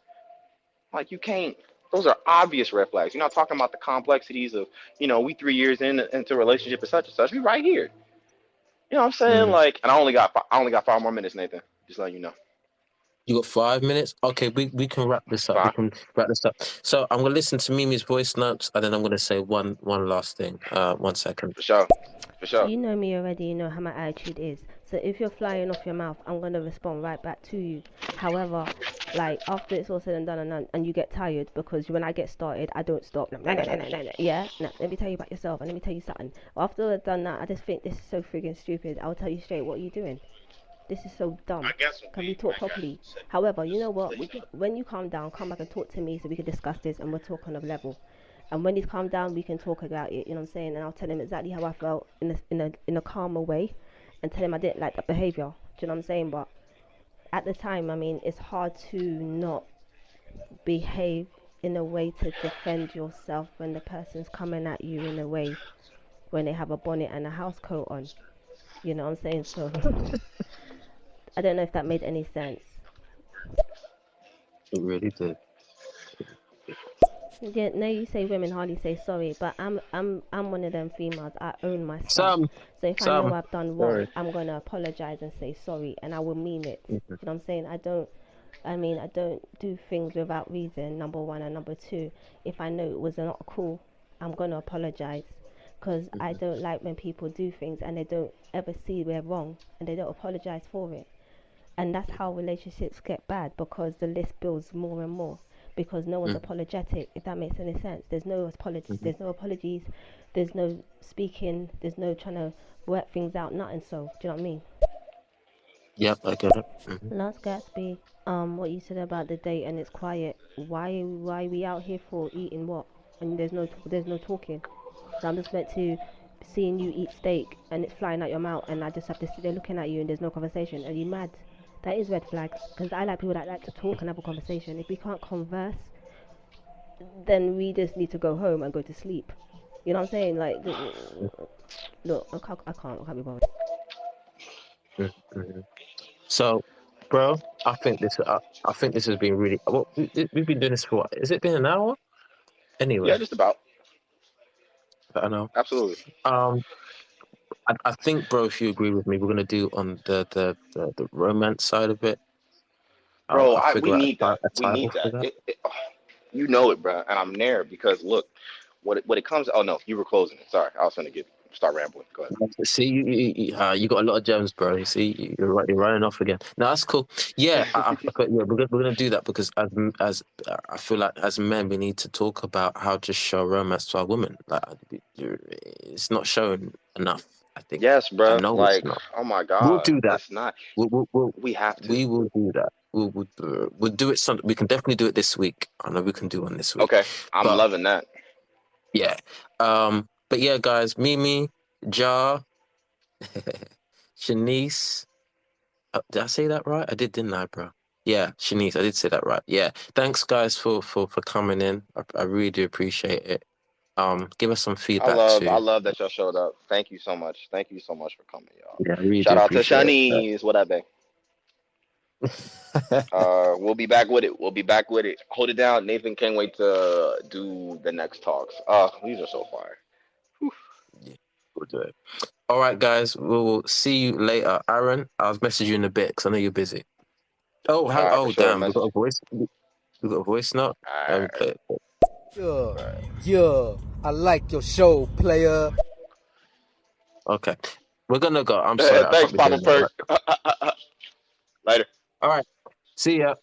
Like you can't. Those are obvious red flags. You're not talking about the complexities of, we 3 years into a relationship and such and such. We right here. You know what I'm saying? Like, and I only got 5 more minutes, Nathan. Just letting you know. You got 5 minutes? Okay, we can wrap this up. 5. We can wrap this up. So I'm gonna listen to Mimi's voice notes, and then I'm gonna say one last thing. 1 second. For sure. You know me already. You know how my attitude is. So if you're flying off your mouth, I'm gonna respond right back to you. However, like after it's all said and done, and you get tired, because when I get started, I don't stop. Yeah. No, let me tell you about yourself, and let me tell you something. After I've done that, I just think this is so friggin' stupid. I'll tell you straight. What are you doing? This is so dumb. Can we talk properly? However, you know what? When you calm down, come back and talk to me so we can discuss this and we'll talk on a level. And when he's calmed down, we can talk about it. You know what I'm saying? And I'll tell him exactly how I felt in a calmer way, and tell him I didn't like that behavior. Do you know what I'm saying? But at the time, I mean, it's hard to not behave in a way to defend yourself when the person's coming at you in a way when they have a bonnet and a house coat on. You know what I'm saying? So I don't know if that made any sense. It really did. Yeah, no, you say women hardly say sorry, but I'm one of them females. I own my stuff. So if I know I've done wrong, I'm gonna apologize and say sorry, and I will mean it. You know what I'm saying? I don't do things without reason. Number one, and number two, if I know it was not cool, I'm gonna apologize, because I don't like when people do things and they don't ever see they're wrong and they don't apologize for it. And that's how relationships get bad, because the list builds more and more, because no one's apologetic, if that makes any sense. There's no apologies, there's no speaking, there's no trying to work things out, nothing. So do you know what I mean? Yep, I get it. Last Gatsby, what you said about the date and it's quiet. Why we out here for eating what? And there's no talking. So I'm just meant to seeing you eat steak and it's flying out your mouth, and I just have to sit there looking at you and there's no conversation. Are you mad? That is red flags, because I like people that like to talk and have a conversation. If we can't converse, then we just need to go home and go to sleep. You know what I'm saying? Like, look, I can't be bothered. So, bro, I think this has been really. Well, we've been doing this for what? Has it been an hour? Anyway. Yeah, just about. I know. Absolutely. I think, bro, if you agree with me, we're gonna do on the romance side of it. Bro, I'll figure we out need that. a We title need for that. that. You know it, bro. And I'm there because look, what it comes. Oh no, you were closing it. Sorry, I was gonna start rambling. Go ahead. See, you got a lot of gems, bro. You see, you're right. You're running off again. No, that's cool. Yeah, yeah, we're gonna do that because as I feel like as men, we need to talk about how to show romance to our women. Like, it's not shown enough. I think. Yes, I bro. know it's Like, not. oh my We'll God, do that. it's not. We'll We have to. we will do that. We'll do it. We can definitely do it this week. I know we can do one this week. Okay, I'm But loving that. yeah, but yeah, guys, Mimi, Jar, Shanice. Did I say that right? I did, didn't I, bro? Yeah, Shanice, I did say that right. Yeah, thanks, guys, for coming in. I really do appreciate it. Give us some feedback I too. love that y'all showed up. Thank you so much. Thank you so much for coming, y'all. Yeah, I really do Shout out to appreciate it. Shanice. What up, babe? We'll be back with it. We'll be back with it. Hold it down. Nathan can't wait to do the next talks. These are so fire. Yeah, we'll do it. All right, guys. We'll see you later. Aaron, I'll message you in a bit because I know you're busy. Oh, All right, for oh, sure. damn. We got Message. a voice. We got a voice note. All Let me right. play it. Yeah, I like your show, player. Okay, we're gonna go. I'm sorry, I Thanks, can't be Papa doing that. Perk. Later. All right. See ya.